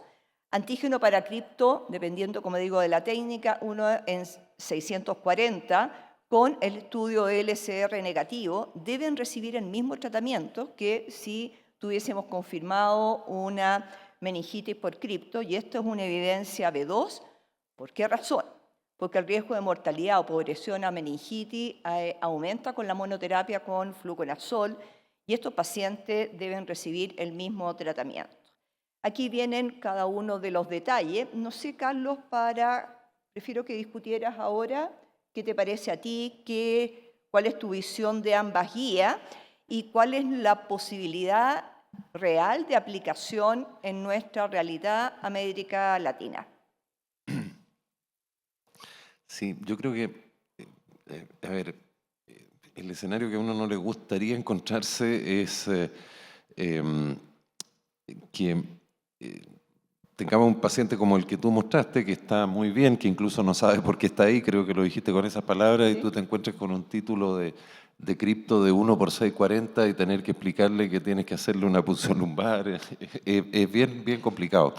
Antígeno para cripto, dependiendo, como digo, de la técnica, uno en 640, con el estudio LCR negativo, deben recibir el mismo tratamiento que si tuviésemos confirmado una meningitis por cripto, y esto es una evidencia B2. ¿Por qué razón? Porque el riesgo de mortalidad o progresión a meningitis aumenta con la monoterapia con fluconazol, y estos pacientes deben recibir el mismo tratamiento. Aquí vienen cada uno de los detalles. No sé, Carlos, prefiero que discutieras ahora qué te parece a ti, cuál es tu visión de ambas guías y cuál es la posibilidad real de aplicación en nuestra realidad América Latina. Sí, yo creo que, a ver, el escenario que a uno no le gustaría encontrarse es que tengamos un paciente como el que tú mostraste, que está muy bien, que incluso no sabe por qué está ahí, creo que lo dijiste con esas palabras, ¿sí? Y tú te encuentres con un título de cripto de 1 por 640 y tener que explicarle que tienes que hacerle una punción lumbar, es bien complicado.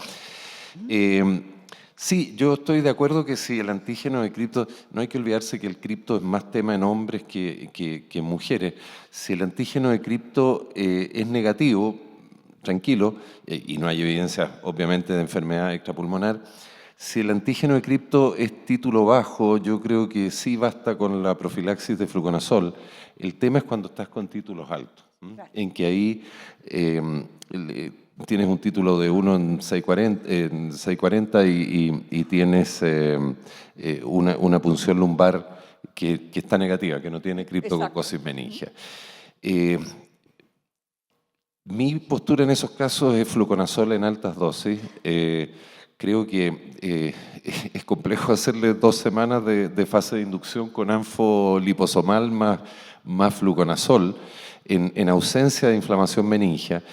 Sí, yo estoy de acuerdo que si el antígeno de cripto, no hay que olvidarse que el cripto es más tema en hombres que en mujeres. Si el antígeno de cripto es negativo, tranquilo, y no hay evidencia obviamente de enfermedad extrapulmonar, si el antígeno de cripto es título bajo, yo creo que sí basta con la profilaxis de fluconazol. El tema es cuando estás con títulos altos, claro, en que ahí tienes un título de 1 en 640 y tienes una punción lumbar que está negativa, que no tiene criptococosis meningia. Mi postura en esos casos es fluconazol en altas dosis. Creo que es complejo hacerle 2 semanas de fase de inducción con anfoliposomal más fluconazol en ausencia de inflamación meningia,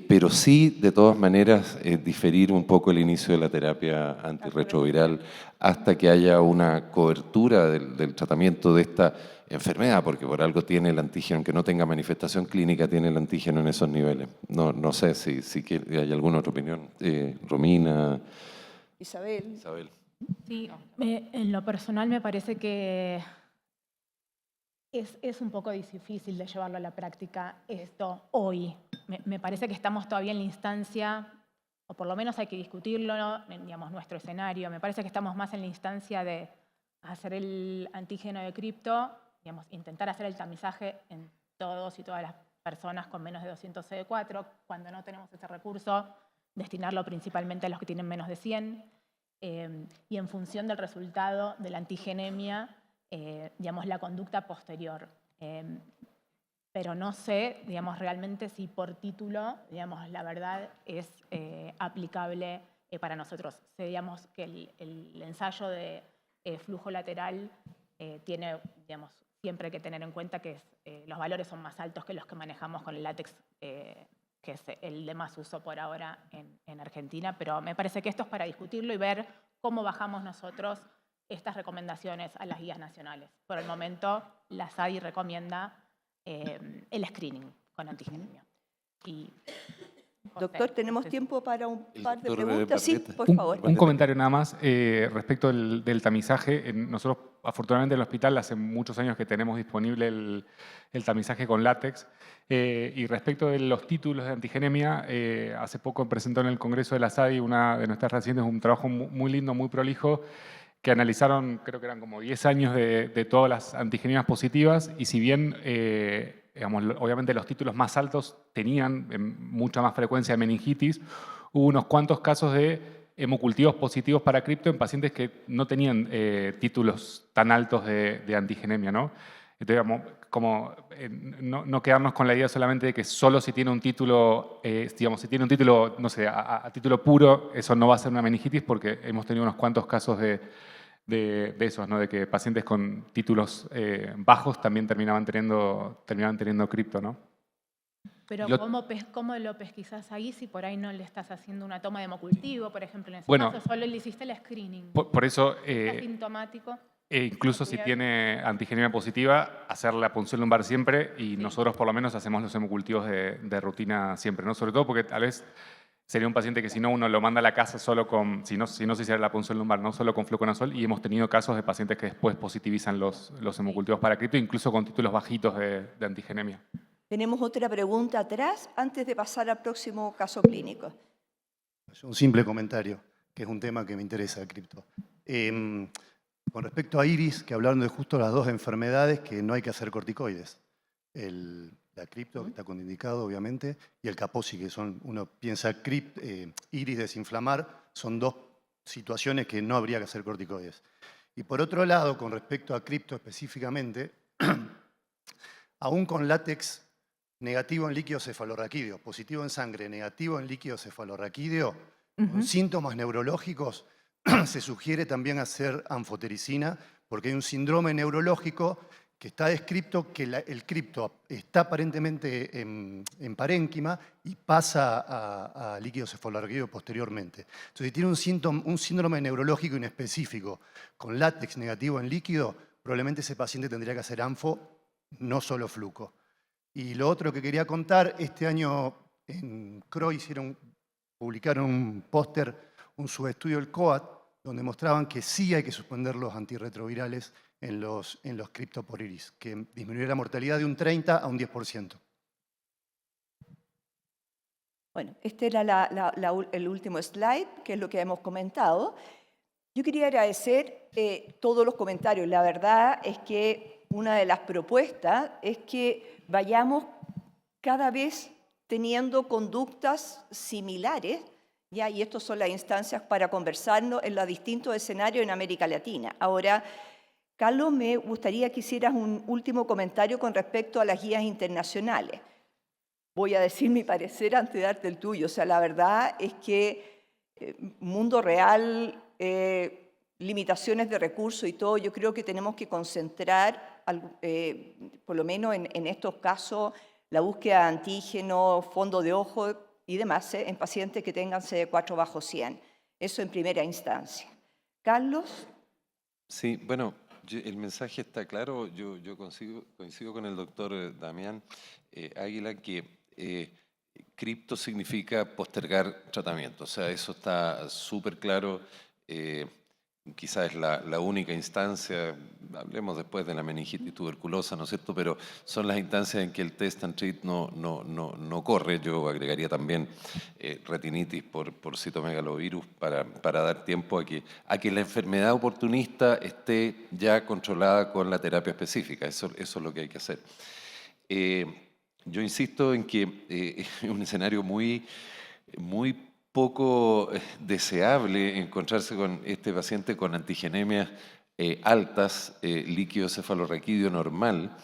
pero sí, de todas maneras, diferir un poco el inicio de la terapia antirretroviral hasta que haya una cobertura del tratamiento de esta enfermedad, porque por algo tiene el antígeno, aunque no tenga manifestación clínica, tiene el antígeno en esos niveles. No sé si hay alguna otra opinión. Romina. Isabel. Sí, en lo personal me parece que es un poco difícil de llevarlo a la práctica esto hoy. Me parece que estamos todavía en la instancia, o por lo menos hay que discutirlo, ¿no? Digamos, nuestro escenario. Me parece que estamos más en la instancia de hacer el antígeno de cripto, digamos, intentar hacer el tamizaje en todos y todas las personas con menos de 200 CD4, cuando no tenemos ese recurso, destinarlo principalmente a los que tienen menos de 100, y en función del resultado de la antigenemia, digamos, la conducta posterior. Pero no sé, digamos, realmente si por título, digamos, la verdad es aplicable para nosotros. Sé, digamos, que el ensayo de flujo lateral tiene, digamos, siempre hay que tener en cuenta que los valores son más altos que los que manejamos con el látex, que es el de más uso por ahora en Argentina, pero me parece que esto es para discutirlo y ver cómo bajamos nosotros estas recomendaciones a las guías nacionales. Por el momento, la SADI recomienda el screening con antigenemia. Doctor, ¿tenemos tiempo para un El par de doctor preguntas? Sí, Barletta. por favor. Un comentario nada más respecto del tamizaje. Nosotros, afortunadamente, en el hospital hace muchos años que tenemos disponible el tamizaje con látex. Y respecto de los títulos de antigenemia, hace poco presentó en el Congreso de la SADI una de nuestras residentes un trabajo muy lindo, muy prolijo, que analizaron, creo que eran como 10 años de todas las antigenemias positivas, y si bien digamos, obviamente los títulos más altos tenían mucha más frecuencia de meningitis, hubo unos cuantos casos de hemocultivos positivos para cripto en pacientes que no tenían títulos tan altos de antigenemia, ¿no? Entonces, como no quedarnos con la idea solamente de que solo si tiene un título, digamos, si tiene un título, no sé, a título puro, eso no va a ser una meningitis, porque hemos tenido unos cuantos casos de esos, ¿no? De que pacientes con títulos bajos también terminaban teniendo cripto, ¿no? Pero ¿cómo lo pesquisás ahí si por ahí no le estás haciendo una toma de hemocultivo, por ejemplo? En ese caso solo le hiciste el screening. Por eso, ¿Es asintomático? incluso si tiene antigenemia positiva, hacer la punción lumbar siempre, y nosotros por lo menos hacemos los hemocultivos de rutina siempre, ¿no? Sobre todo porque tal vez sería un paciente que si no uno lo manda a la casa solo con, si no se hiciera la punción lumbar, no solo con fluconazol, y hemos tenido casos de pacientes que después positivizan los hemocultivos para cripto, incluso con títulos bajitos de antigenemia. Tenemos otra pregunta atrás antes de pasar al próximo caso clínico. Un simple comentario, que es un tema que me interesa, cripto. Con respecto a IRIS, que hablaron de justo las dos enfermedades que no hay que hacer corticoides. La cripto, que está contraindicado, obviamente, y el Kaposi, que son, uno piensa IRIS desinflamar, son dos situaciones que no habría que hacer corticoides. Y por otro lado, con respecto a cripto específicamente, aún con látex negativo en líquido cefalorraquídeo, positivo en sangre, negativo en líquido cefalorraquídeo, con síntomas neurológicos, se sugiere también hacer anfotericina, porque hay un síndrome neurológico que está descrito que el cripto está aparentemente en parénquima y pasa a líquido cefalorraquídeo posteriormente. Entonces, si tiene un síndrome neurológico inespecífico con látex negativo en líquido, probablemente ese paciente tendría que hacer anfo, no solo fluco. Y lo otro que quería contar, este año en CROI publicaron un póster, un subestudio del COAT, donde mostraban que sí hay que suspender los antirretrovirales en los cripto por IRIS, que disminuye la mortalidad de un 30 a un 10%. Bueno, este era el último slide, que es lo que hemos comentado. Yo quería agradecer todos los comentarios. La verdad es que una de las propuestas es que vayamos cada vez teniendo conductas similares, ¿ya? Y estas son las instancias para conversarnos en los distintos escenarios en América Latina. Ahora, Carlos, me gustaría que hicieras un último comentario con respecto a las guías internacionales. Voy a decir mi parecer antes de darte el tuyo. O sea, la verdad es que mundo real, limitaciones de recursos y todo, yo creo que tenemos que concentrar, por lo menos en estos casos, la búsqueda de antígeno, fondo de ojo y demás, en pacientes que tengan CD4 bajo 100. Eso en primera instancia. Carlos. Sí, bueno, el mensaje está claro. Yo coincido con el doctor Damián Águila que cripto significa postergar tratamiento. O sea, eso está súper claro. Quizás es la única instancia, hablemos después de la meningitis tuberculosa, ¿no es cierto? Pero son las instancias en que el test and treat no corre. Yo agregaría también retinitis por citomegalovirus para dar tiempo a que la enfermedad oportunista esté ya controlada con la terapia específica. Eso es lo que hay que hacer. yo insisto en que es un escenario muy poco deseable encontrarse con este paciente con antigenemias altas, líquido cefalorraquídeo normal,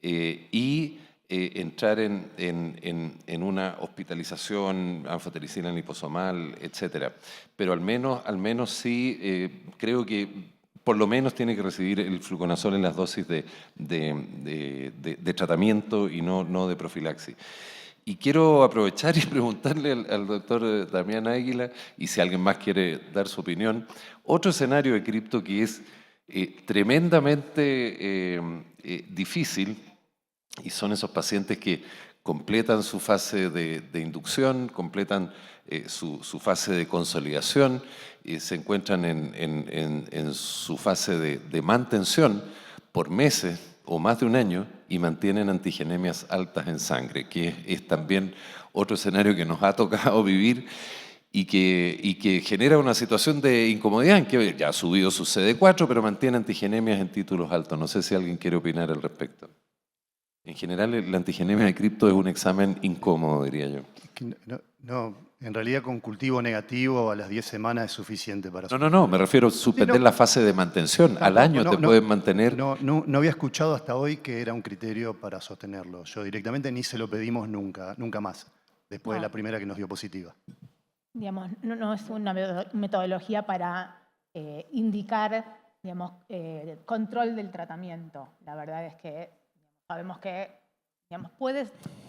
y entrar en una hospitalización, anfotericina liposomal, etc. Pero al menos sí creo que por lo menos tiene que recibir el fluconazol en las dosis de tratamiento y no de profilaxis. Y quiero aprovechar y preguntarle al doctor Damián Águila, y si alguien más quiere dar su opinión, otro escenario de cripto que es tremendamente difícil, y son esos pacientes que completan su fase de inducción, completan su fase de consolidación, y se encuentran en su fase de mantención por meses o más de un año y mantienen antigenemias altas en sangre, que es también otro escenario que nos ha tocado vivir y que genera una situación de incomodidad, en que ya ha subido su CD4, pero mantiene antigenemias en títulos altos. No sé si alguien quiere opinar al respecto. En general, la antigenemia de cripto es un examen incómodo, diría yo. No, en realidad con cultivo negativo a las 10 semanas es suficiente para... No, me refiero a suspender la fase de mantención. Al año te pueden mantener... No había escuchado hasta hoy que era un criterio para sostenerlo. Yo directamente ni se lo pedimos nunca más, después de la primera que nos dio positiva. Digamos, no es una metodología para indicar, digamos, control del tratamiento. La verdad es que sabemos que, digamos,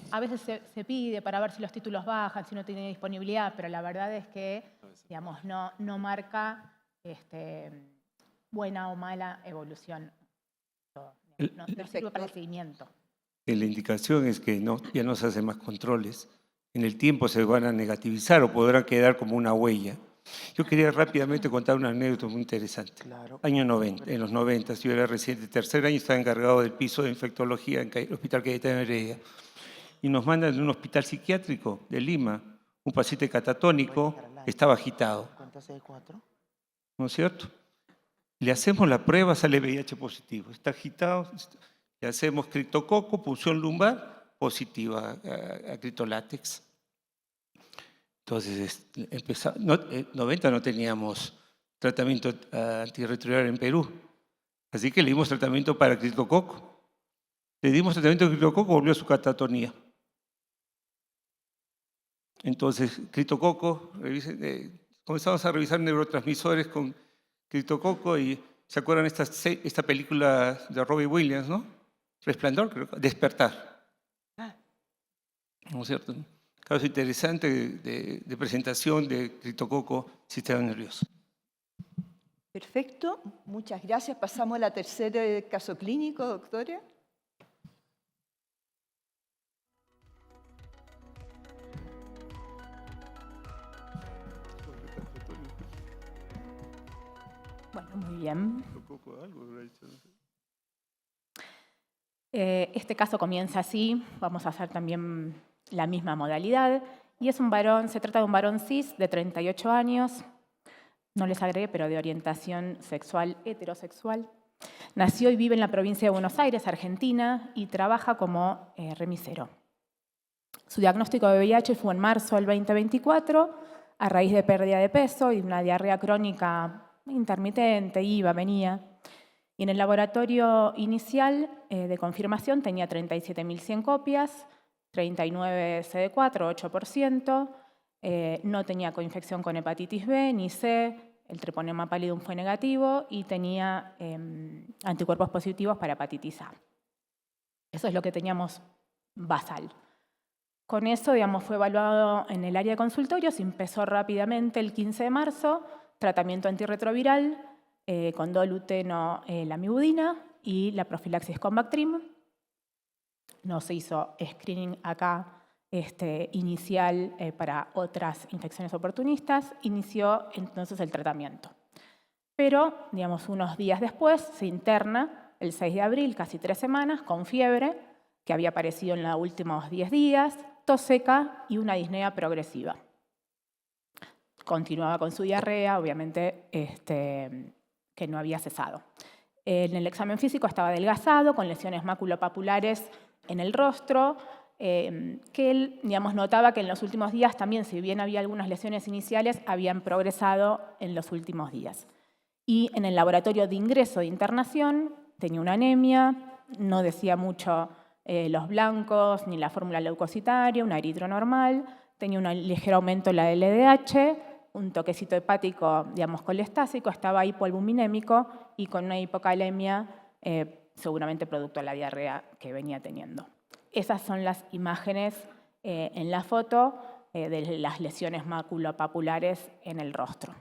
a veces se pide para ver si los títulos bajan, si no tiene disponibilidad, pero la verdad es que, digamos, no marca buena o mala evolución. No sirve para el seguimiento. La indicación es que ya no se hacen más controles. En el tiempo se van a negativizar o podrán quedar como una huella. Yo quería rápidamente contar una anécdota muy interesante. Claro. Año 90, en los 90, yo era residente, tercer año, estaba encargado del piso de infectología en el Hospital Cayetano Heredia. Y nos mandan de un hospital psiquiátrico de Lima, un paciente catatónico, estaba agitado. ¿No es cierto? Le hacemos la prueba, sale VIH positivo. Está agitado, le hacemos criptococo, punción lumbar, positiva a criptolátex. Entonces, en 90 no teníamos tratamiento antirretroviral en Perú, así que le dimos tratamiento para criptococo. Le dimos tratamiento de criptococo, volvió a su catatonía. Entonces, criptococo, comenzamos a revisar neurotransmisores con criptococo y ¿se acuerdan esta película de Robbie Williams, no? Resplandor, creo, Despertar. ¿No es cierto? Caso interesante de presentación de criptococo sistema nervioso. Perfecto, muchas gracias. Pasamos al tercer caso clínico, doctora. Bueno, muy bien. Este caso comienza así, vamos a hacer también la misma modalidad, y se trata de un varón cis de 38 años, no les agregué, pero de orientación sexual heterosexual. Nació y vive en la provincia de Buenos Aires, Argentina, y trabaja como remisero. Su diagnóstico de VIH fue en marzo del 2024, a raíz de pérdida de peso y una diarrea crónica intermitente, iba, venía. Y en el laboratorio inicial de confirmación tenía 37.100 copias, 39 CD4, 8%, no tenía coinfección con hepatitis B ni C, el treponema pallidum fue negativo y tenía anticuerpos positivos para hepatitis A. Eso es lo que teníamos basal. Con eso, digamos, fue evaluado en el área de consultorios, empezó rápidamente el 15 de marzo, tratamiento antirretroviral con doluteno, lamivudina y la profilaxis con Bactrim. No se hizo screening acá inicial para otras infecciones oportunistas, inició entonces el tratamiento. Pero, digamos, unos días después se interna, el 6 de abril, casi 3 semanas, con fiebre, que había aparecido en los últimos 10 días, tos seca y una disnea progresiva. Continuaba con su diarrea, obviamente que no había cesado. En el examen físico estaba adelgazado, con lesiones maculopapulares en el rostro, que él, digamos, notaba que en los últimos días también, si bien había algunas lesiones iniciales, habían progresado en los últimos días. Y en el laboratorio de ingreso de internación tenía una anemia, no decía mucho los blancos ni la fórmula leucocitaria, una eritro normal, tenía un ligero aumento en la LDH, un toquecito hepático, digamos, colestásico, estaba hipoalbuminémico y con una hipocalemia, seguramente producto de la diarrea que venía teniendo. Esas son las imágenes en la foto de las lesiones maculopapulares en el rostro.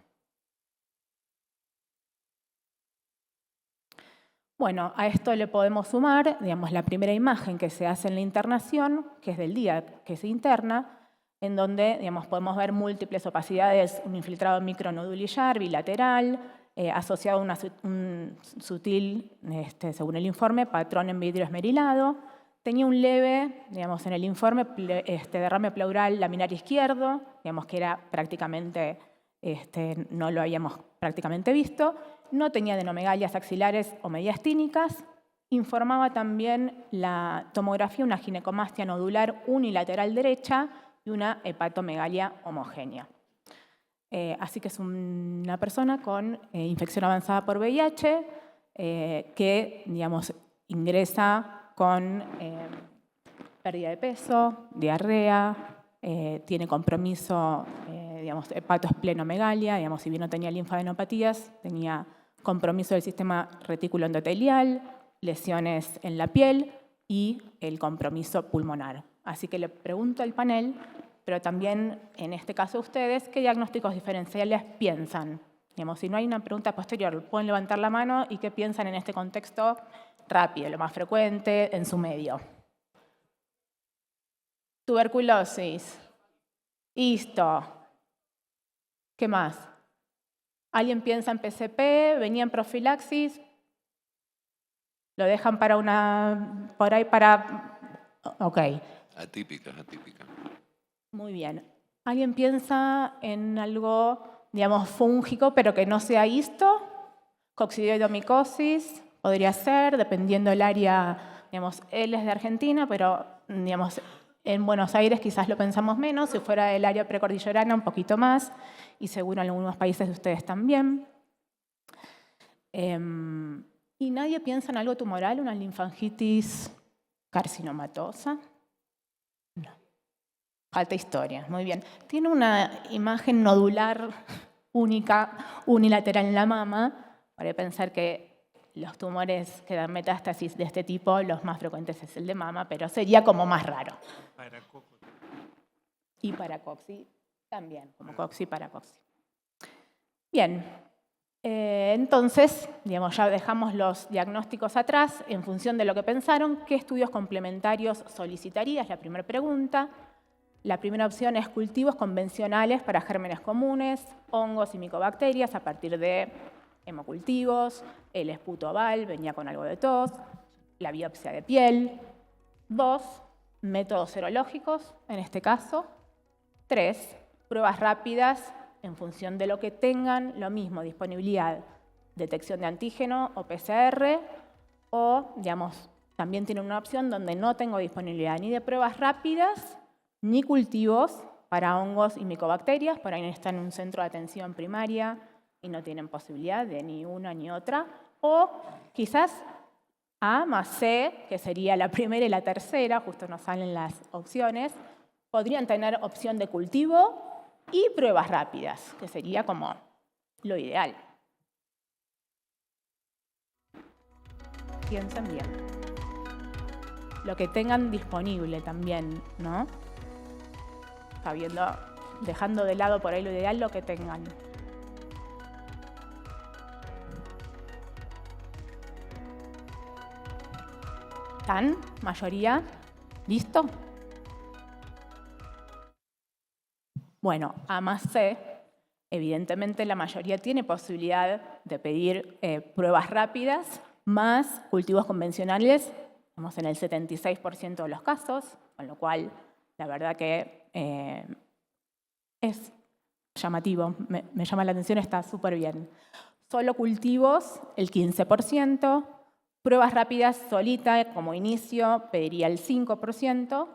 Bueno, a esto le podemos sumar, digamos, la primera imagen que se hace en la internación, que es del día que se interna, en donde, digamos, podemos ver múltiples opacidades, un infiltrado micronodulillar bilateral, asociado a un sutil, según el informe, patrón en vidrio esmerilado. Tenía un leve, digamos, en el informe, derrame pleural laminar izquierdo, digamos que era prácticamente, no lo habíamos prácticamente visto. No tenía adenomegalias axilares o mediastínicas. Informaba también la tomografía una ginecomastia nodular unilateral derecha y una hepatomegalia homogénea. Así que es una persona con infección avanzada por VIH que, digamos, ingresa con pérdida de peso, diarrea, tiene compromiso, digamos, hepatoesplenomegalia, digamos, si bien no tenía linfadenopatías, tenía compromiso del sistema retículo endotelial, lesiones en la piel y el compromiso pulmonar. Así que le pregunto al panel, pero también en este caso ustedes, ¿qué diagnósticos diferenciales piensan? Digamos, si no hay una pregunta posterior, pueden levantar la mano y qué piensan en este contexto rápido, lo más frecuente, en su medio. Tuberculosis. Histo. ¿Qué más? ¿Alguien piensa en PCP? ¿Venía en profilaxis? ¿Lo dejan para una... por ahí para... ok. Atípica. Muy bien. ¿Alguien piensa en algo, digamos, fúngico, pero que no sea histo? Coccidioidomicosis, podría ser, dependiendo del área, digamos, él es de Argentina, pero, digamos, en Buenos Aires quizás lo pensamos menos, si fuera del área precordillerana un poquito más, y seguro en algunos países de ustedes también. ¿Y nadie piensa en algo tumoral, una linfangitis carcinomatosa? No. Falta historia, muy bien. Tiene una imagen nodular única, unilateral en la mama, para pensar que los tumores que dan metástasis de este tipo, los más frecuentes es el de mama, pero sería como más raro. Y paracoxi también, como coxi y paracoxi. Bien, entonces, digamos, ya dejamos los diagnósticos atrás en función de lo que pensaron. ¿Qué estudios complementarios solicitarías? La primera pregunta. La primera opción es cultivos convencionales para gérmenes comunes, hongos y micobacterias a partir de hemocultivos, el esputo oval, venía con algo de tos, la biopsia de piel. 2, métodos serológicos, en este caso. 3, pruebas rápidas en función de lo que tengan, lo mismo, disponibilidad, detección de antígeno o PCR, o, digamos, también tienen una opción donde no tengo disponibilidad ni de pruebas rápidas, ni cultivos para hongos y micobacterias, por ahí están en un centro de atención primaria y no tienen posibilidad de ni una ni otra, o quizás A más C, que sería la primera y la tercera, justo nos salen las opciones, podrían tener opción de cultivo y pruebas rápidas, que sería como lo ideal. Piensen bien. Lo que tengan disponible también, ¿no? Dejando de lado por ahí lo ideal, lo que tengan. ¿Están? ¿Mayoría? ¿Listo? Bueno, A más C, evidentemente la mayoría tiene posibilidad de pedir pruebas rápidas, más cultivos convencionales, estamos en el 76% de los casos, con lo cual la verdad que es llamativo, me llama la atención, está súper bien. Solo cultivos, el 15%, pruebas rápidas solita como inicio, pediría el 5%,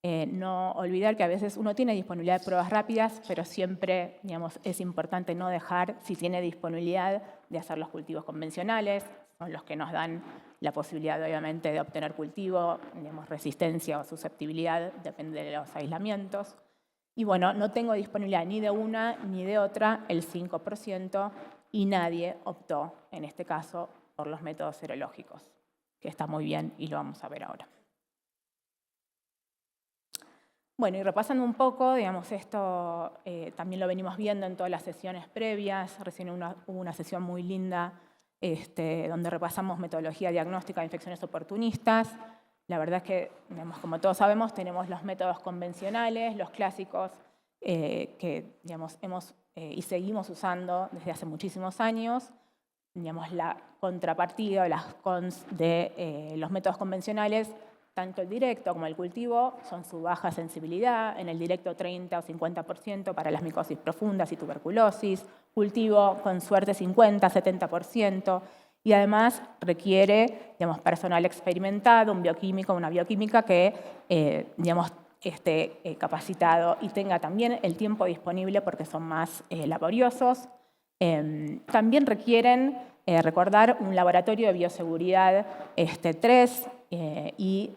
No olvidar que a veces uno tiene disponibilidad de pruebas rápidas, pero siempre, digamos, es importante no dejar, si tiene disponibilidad, de hacer los cultivos convencionales, son los que nos dan la posibilidad, obviamente, de obtener cultivo, digamos, resistencia o susceptibilidad, depende de los aislamientos. Y bueno, no tengo disponibilidad ni de una ni de otra, el 5%, y nadie optó, en este caso, por los métodos serológicos, que está muy bien y lo vamos a ver ahora. Bueno, y repasando un poco, digamos, esto también lo venimos viendo en todas las sesiones previas. Recién hubo una sesión muy linda donde repasamos metodología diagnóstica de infecciones oportunistas. La verdad es que, digamos, como todos sabemos, tenemos los métodos convencionales, los clásicos, que digamos, hemos y seguimos usando desde hace muchísimos años. Digamos, la contrapartida o las cons de los métodos convencionales, tanto el directo como el cultivo, son su baja sensibilidad, en el directo 30 o 50% para las micosis profundas y tuberculosis, cultivo con suerte 50, 70%, y además requiere, digamos, personal experimentado, un bioquímico, una bioquímica que, digamos, esté capacitado y tenga también el tiempo disponible porque son más laboriosos. También requieren recordar un laboratorio de bioseguridad 3 y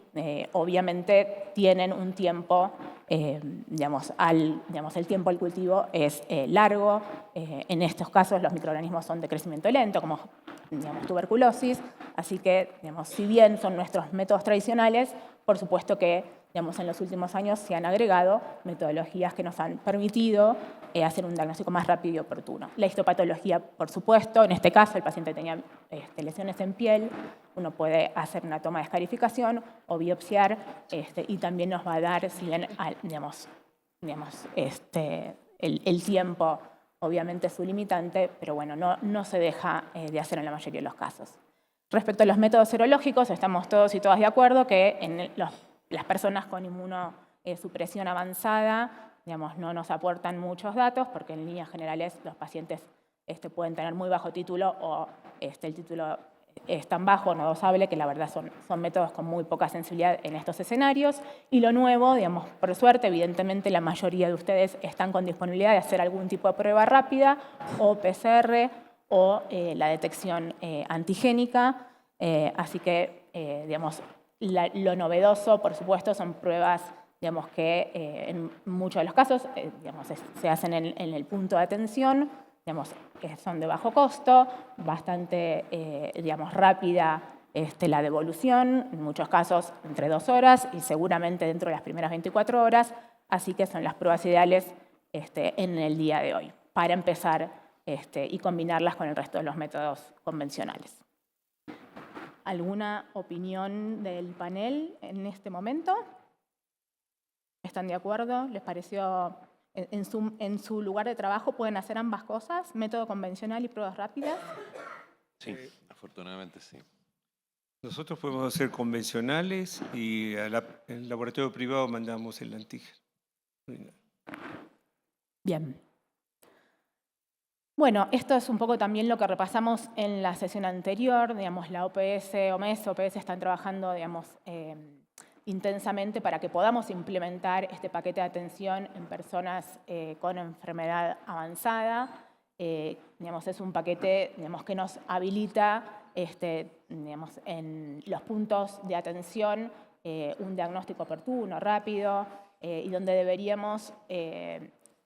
obviamente tienen un tiempo, digamos, el tiempo del cultivo es largo. En estos casos los microorganismos son de crecimiento lento, como digamos, tuberculosis, así que digamos, si bien son nuestros métodos tradicionales, por supuesto que digamos, en los últimos años se han agregado metodologías que nos han permitido hacer un diagnóstico más rápido y oportuno. La histopatología, por supuesto, en este caso el paciente tenía lesiones en piel, uno puede hacer una toma de escarificación o biopsiar y también nos va a dar, si bien el tiempo obviamente es su limitante, pero bueno, no se deja de hacer en la mayoría de los casos. Respecto a los métodos serológicos, estamos todos y todas de acuerdo que en las personas con inmunosupresión avanzada, digamos, no nos aportan muchos datos porque en líneas generales los pacientes pueden tener muy bajo título o el título es tan bajo, no dosable, que la verdad son métodos con muy poca sensibilidad en estos escenarios. Y lo nuevo, digamos, por suerte, evidentemente la mayoría de ustedes están con disponibilidad de hacer algún tipo de prueba rápida o PCR o la detección antigénica. Así que, digamos, lo novedoso, por supuesto, son pruebas digamos, que en muchos de los casos digamos, se hacen en el punto de atención, digamos, son de bajo costo, bastante digamos, rápida la devolución, en muchos casos entre 2 horas y seguramente dentro de las primeras 24 horas, así que son las pruebas ideales en el día de hoy, para empezar y combinarlas con el resto de los métodos convencionales. ¿Alguna opinión del panel en este momento? ¿Están de acuerdo? ¿Les pareció en su lugar de trabajo pueden hacer ambas cosas, método convencional y pruebas rápidas? Sí, afortunadamente sí. Nosotros podemos hacer convencionales y al laboratorio privado mandamos el antígeno. Bien. Bueno, esto es un poco también lo que repasamos en la sesión anterior. Digamos, la OPS, OPS están trabajando, digamos, intensamente para que podamos implementar este paquete de atención en personas con enfermedad avanzada. Digamos, es un paquete digamos, que nos habilita digamos, en los puntos de atención un diagnóstico oportuno, rápido, y donde deberíamos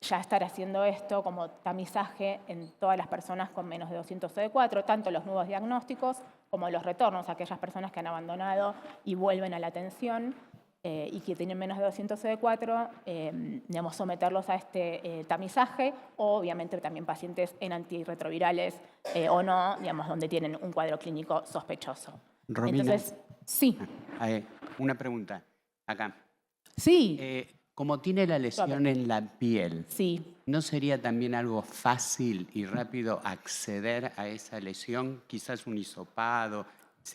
ya estar haciendo esto como tamizaje en todas las personas con menos de 200 CD4, tanto los nuevos diagnósticos como los retornos, aquellas personas que han abandonado y vuelven a la atención y que tienen menos de 200 CD4, digamos, someterlos a este tamizaje, o obviamente también pacientes en antirretrovirales o no, digamos, donde tienen un cuadro clínico sospechoso. Romina, entonces, sí. Una pregunta, acá. Sí. Como tiene la lesión en la piel, sí. ¿no sería también algo fácil y rápido acceder a esa lesión? Quizás un hisopado,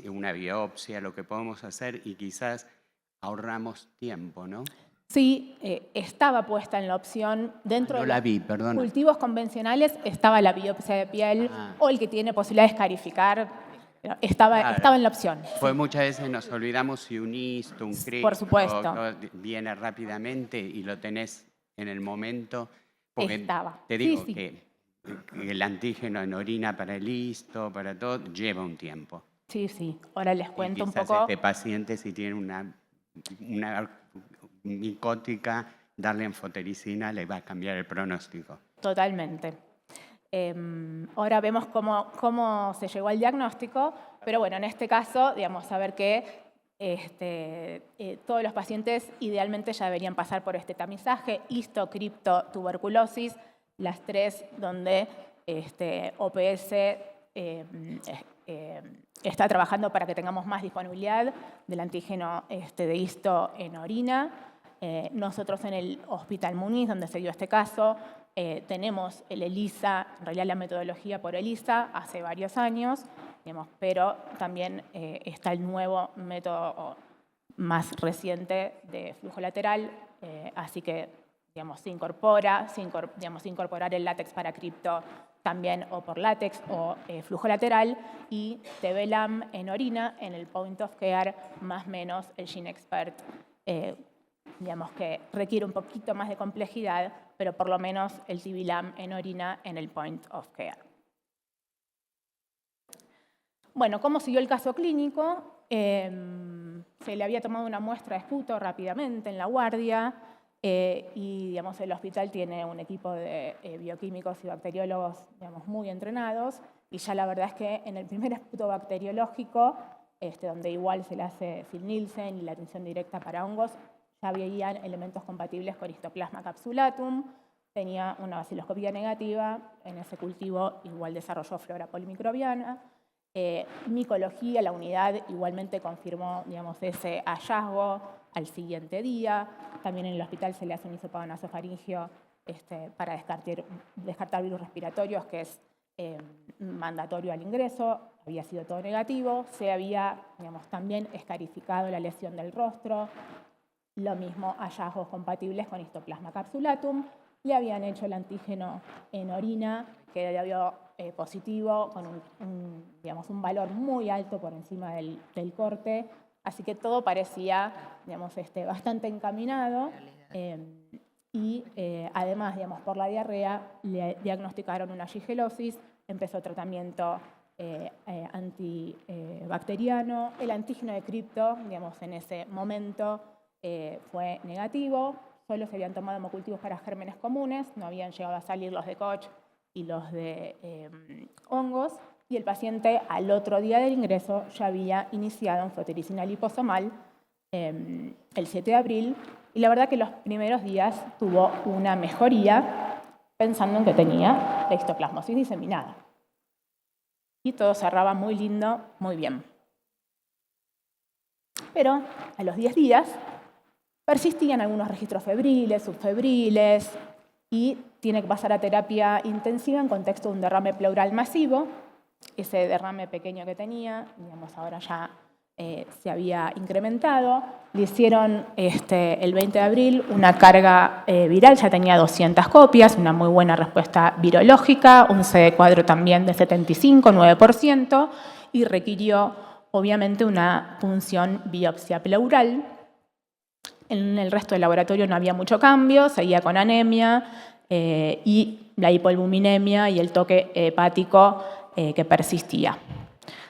una biopsia, lo que podemos hacer y quizás ahorramos tiempo, ¿no? Sí, estaba puesta en la opción dentro de los cultivos convencionales, estaba la biopsia de piel o el que tiene posibilidad de escarificar, Pero estaba en la opción. Pues muchas veces nos olvidamos si un histo, un cripto, Por supuesto. todo viene rápidamente y lo tenés en el momento. Porque Estaba. te digo Sí. que el antígeno en orina para el histo, para todo, lleva un tiempo. Sí. Ahora les Y cuento un quizás poco. este paciente, si tiene una micótica, darle anfotericina le va a cambiar el pronóstico. Totalmente. Ahora vemos cómo se llegó al diagnóstico, pero bueno, en este caso, digamos, saber que todos los pacientes idealmente ya deberían pasar por este tamizaje, histo, cripto, tuberculosis, las tres donde OPS está trabajando para que tengamos más disponibilidad del antígeno de histo en orina. Nosotros en el Hospital Muniz, donde se dio este caso, tenemos el ELISA, en realidad la metodología por ELISA, hace varios años, digamos, pero también está el nuevo método más reciente de flujo lateral, así que digamos, se incorpora, incorporar el látex para cripto también o por látex o flujo lateral y TB-LAM en orina, en el point of care, más o menos el GeneXpert, digamos que requiere un poquito más de complejidad, pero por lo menos el TB-LAM en orina en el point of care. Bueno, ¿cómo siguió el caso clínico? Se le había tomado una muestra de esputo rápidamente en la guardia y digamos, el hospital tiene un equipo de bioquímicos y bacteriólogos digamos, muy entrenados y ya la verdad es que en el primer esputo bacteriológico, donde igual se le hace Phil Nielsen y la atención directa para hongos, ya veían elementos compatibles con Histoplasma capsulatum, tenía una baciloscopía negativa, en ese cultivo igual desarrolló flora polimicrobiana. Micología, la unidad igualmente confirmó digamos, ese hallazgo al siguiente día. También en el hospital se le hace un hisopado nasofaringio para descartar virus respiratorios, que es mandatorio al ingreso. Había sido todo negativo. Se había digamos, también escarificado la lesión del rostro. Lo mismo, hallazgos compatibles con Histoplasma capsulatum. Le habían hecho el antígeno en orina, que le dio positivo, con un valor muy alto por encima del corte. Así que todo parecía digamos, bastante encaminado. Y además, digamos, por la diarrea, le diagnosticaron una shigelosis, empezó tratamiento antibacteriano. El antígeno de cripto, digamos, en ese momento fue negativo. Solo se habían tomado hemocultivos para gérmenes comunes, no habían llegado a salir los de Koch y los de hongos. Y el paciente al otro día del ingreso ya había iniciado anfotericina liposomal el 7 de abril. Y la verdad que los primeros días tuvo una mejoría pensando en que tenía la histoplasmosis diseminada. Y todo cerraba muy lindo, muy bien. Pero a los 10 días persistían algunos registros febriles, subfebriles, y tiene que pasar a terapia intensiva en contexto de un derrame pleural masivo. Ese derrame pequeño que tenía, digamos, ahora ya se había incrementado. Le hicieron el 20 de abril una carga viral, ya tenía 200 copias, una muy buena respuesta virológica, un CD4 también de 75, 9%, y requirió obviamente una punción biopsia pleural. En el resto del laboratorio no había mucho cambio, seguía con anemia y la hipoalbuminemia y el toque hepático que persistía.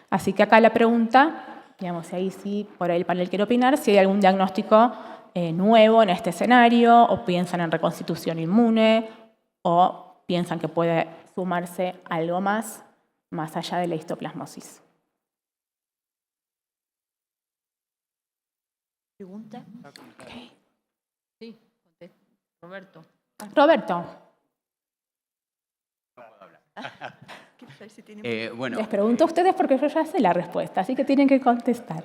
Así que acá la pregunta, digamos, ahí sí, por ahí el panel quiere opinar, si hay algún diagnóstico nuevo en este escenario, o piensan en reconstitución inmune, o piensan que puede sumarse algo más allá de la histoplasmosis. ¿Pregunta? Okay. Sí, Roberto. Roberto, Bueno, les pregunto a ustedes porque yo ya sé la respuesta, así que tienen que contestar.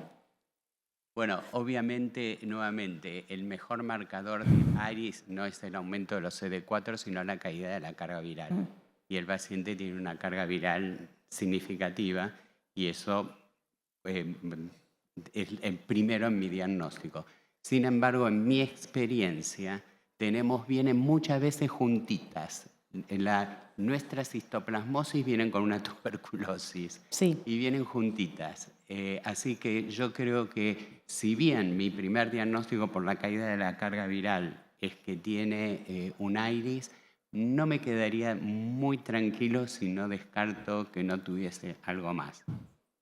bueno, obviamente, nuevamente, el mejor marcador de IRIS no es el aumento de los CD4, sino la caída de la carga viral. Y el paciente tiene una carga viral significativa y eso es el primero en mi diagnóstico. Sin embargo, en mi experiencia, vienen muchas veces juntitas nuestras histoplasmosis vienen con una tuberculosis Sí. y vienen juntitas. Así que yo creo que si bien mi primer diagnóstico por la caída de la carga viral es que tiene un iris, no me quedaría muy tranquilo si no descarto que no tuviese algo más.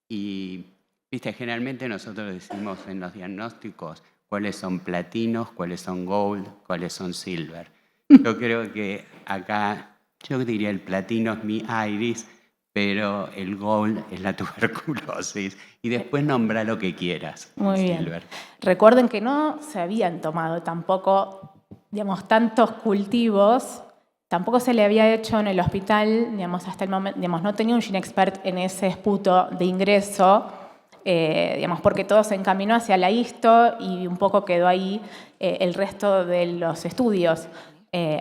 Y, viste, generalmente nosotros decimos en los diagnósticos cuáles son platinos, cuáles son gold, cuáles son silver. Yo creo que acá, yo diría el platino es mi iris, pero el gold es la tuberculosis. Y después nombra lo que quieras. Muy bien. Silver. Recuerden que no se habían tomado tampoco, digamos, tantos cultivos, tampoco se le había hecho en el hospital, digamos, hasta el momento, digamos, no tenía un GeneXpert en ese esputo de ingreso, digamos, porque todo se encaminó hacia la histo y un poco quedó ahí el resto de los estudios.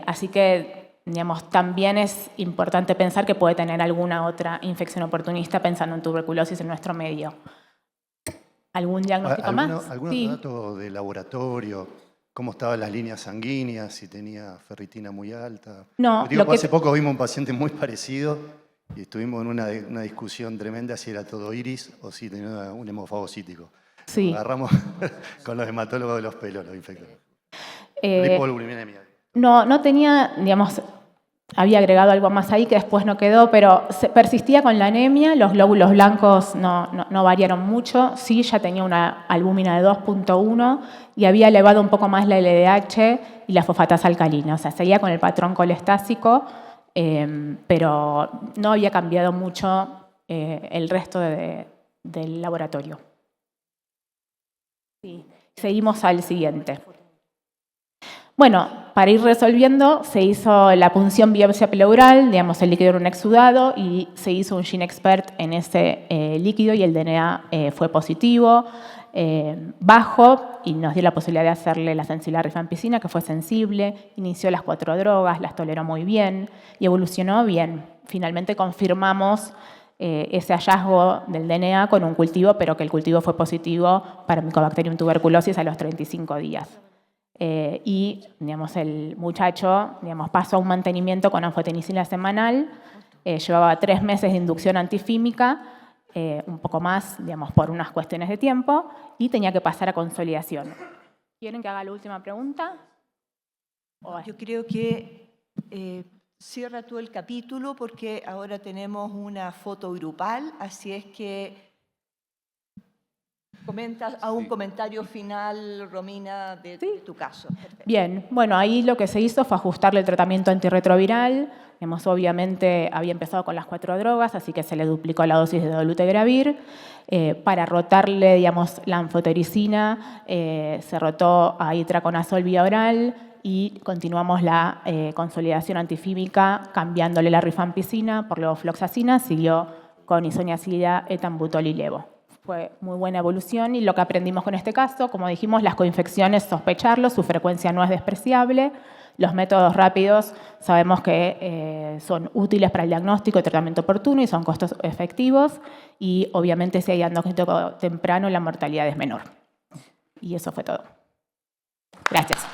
Así que, digamos, también es importante pensar que puede tener alguna otra infección oportunista pensando en tuberculosis en nuestro medio. ¿Algún diagnóstico más? ¿Algún Sí. otro dato de laboratorio? ¿Cómo estaban las líneas sanguíneas? ¿Si tenía ferritina muy alta? No, Digo, lo que- hace poco vimos un paciente muy parecido y estuvimos en una discusión tremenda si era todo iris o si tenía un hemofagocítico. Sí. Agarramos con los hematólogos de los pelos, los infectores. Eh, Lipogluminemia. no tenía, digamos, había agregado algo más ahí que después no quedó, pero persistía con la anemia, los glóbulos blancos no variaron mucho, sí ya tenía una albúmina de 2.1 y había elevado un poco más la LDH y la fosfatasa alcalina, o sea, seguía con el patrón colestásico, pero no había cambiado mucho el resto del laboratorio. Sí. Seguimos al siguiente. Bueno, para ir resolviendo, se hizo la punción biopsia pleural, digamos, el líquido era un exudado, y se hizo un GeneXpert en ese líquido y el DNA fue positivo, bajo, y nos dio la posibilidad de hacerle la sensibilidad rifampicina, que fue sensible, inició las 4 drogas, las toleró muy bien y evolucionó bien. Finalmente confirmamos ese hallazgo del DNA con un cultivo, pero que el cultivo fue positivo para Mycobacterium tuberculosis a los 35 días. Y digamos, el muchacho, digamos, pasó a un mantenimiento con anfotenicina semanal, llevaba 3 meses de inducción antifímica, un poco más, digamos, por unas cuestiones de tiempo, y tenía que pasar a consolidación. ¿Quieren que haga la última pregunta? Yo creo que cierra tú el capítulo porque ahora tenemos una foto grupal, así es que comenta a un comentario final, Romina, de tu caso. Perfecto. Bien, bueno, ahí lo que se hizo fue ajustarle el tratamiento antirretroviral. Digamos, obviamente había empezado con las 4 drogas, así que se le duplicó la dosis de dolutegravir. Para rotarle, digamos, la anfotericina, se rotó a itraconazol vía oral y continuamos la consolidación antifímica cambiándole la rifampicina por levofloxacina, siguió con isoniazida, etambutol y levo. Fue muy buena evolución y lo que aprendimos con este caso, como dijimos, las coinfecciones, sospecharlo, su frecuencia no es despreciable. Los métodos rápidos sabemos que son útiles para el diagnóstico y tratamiento oportuno y son costos efectivos. Y obviamente si hay diagnóstico temprano, la mortalidad es menor. Y eso fue todo. Gracias.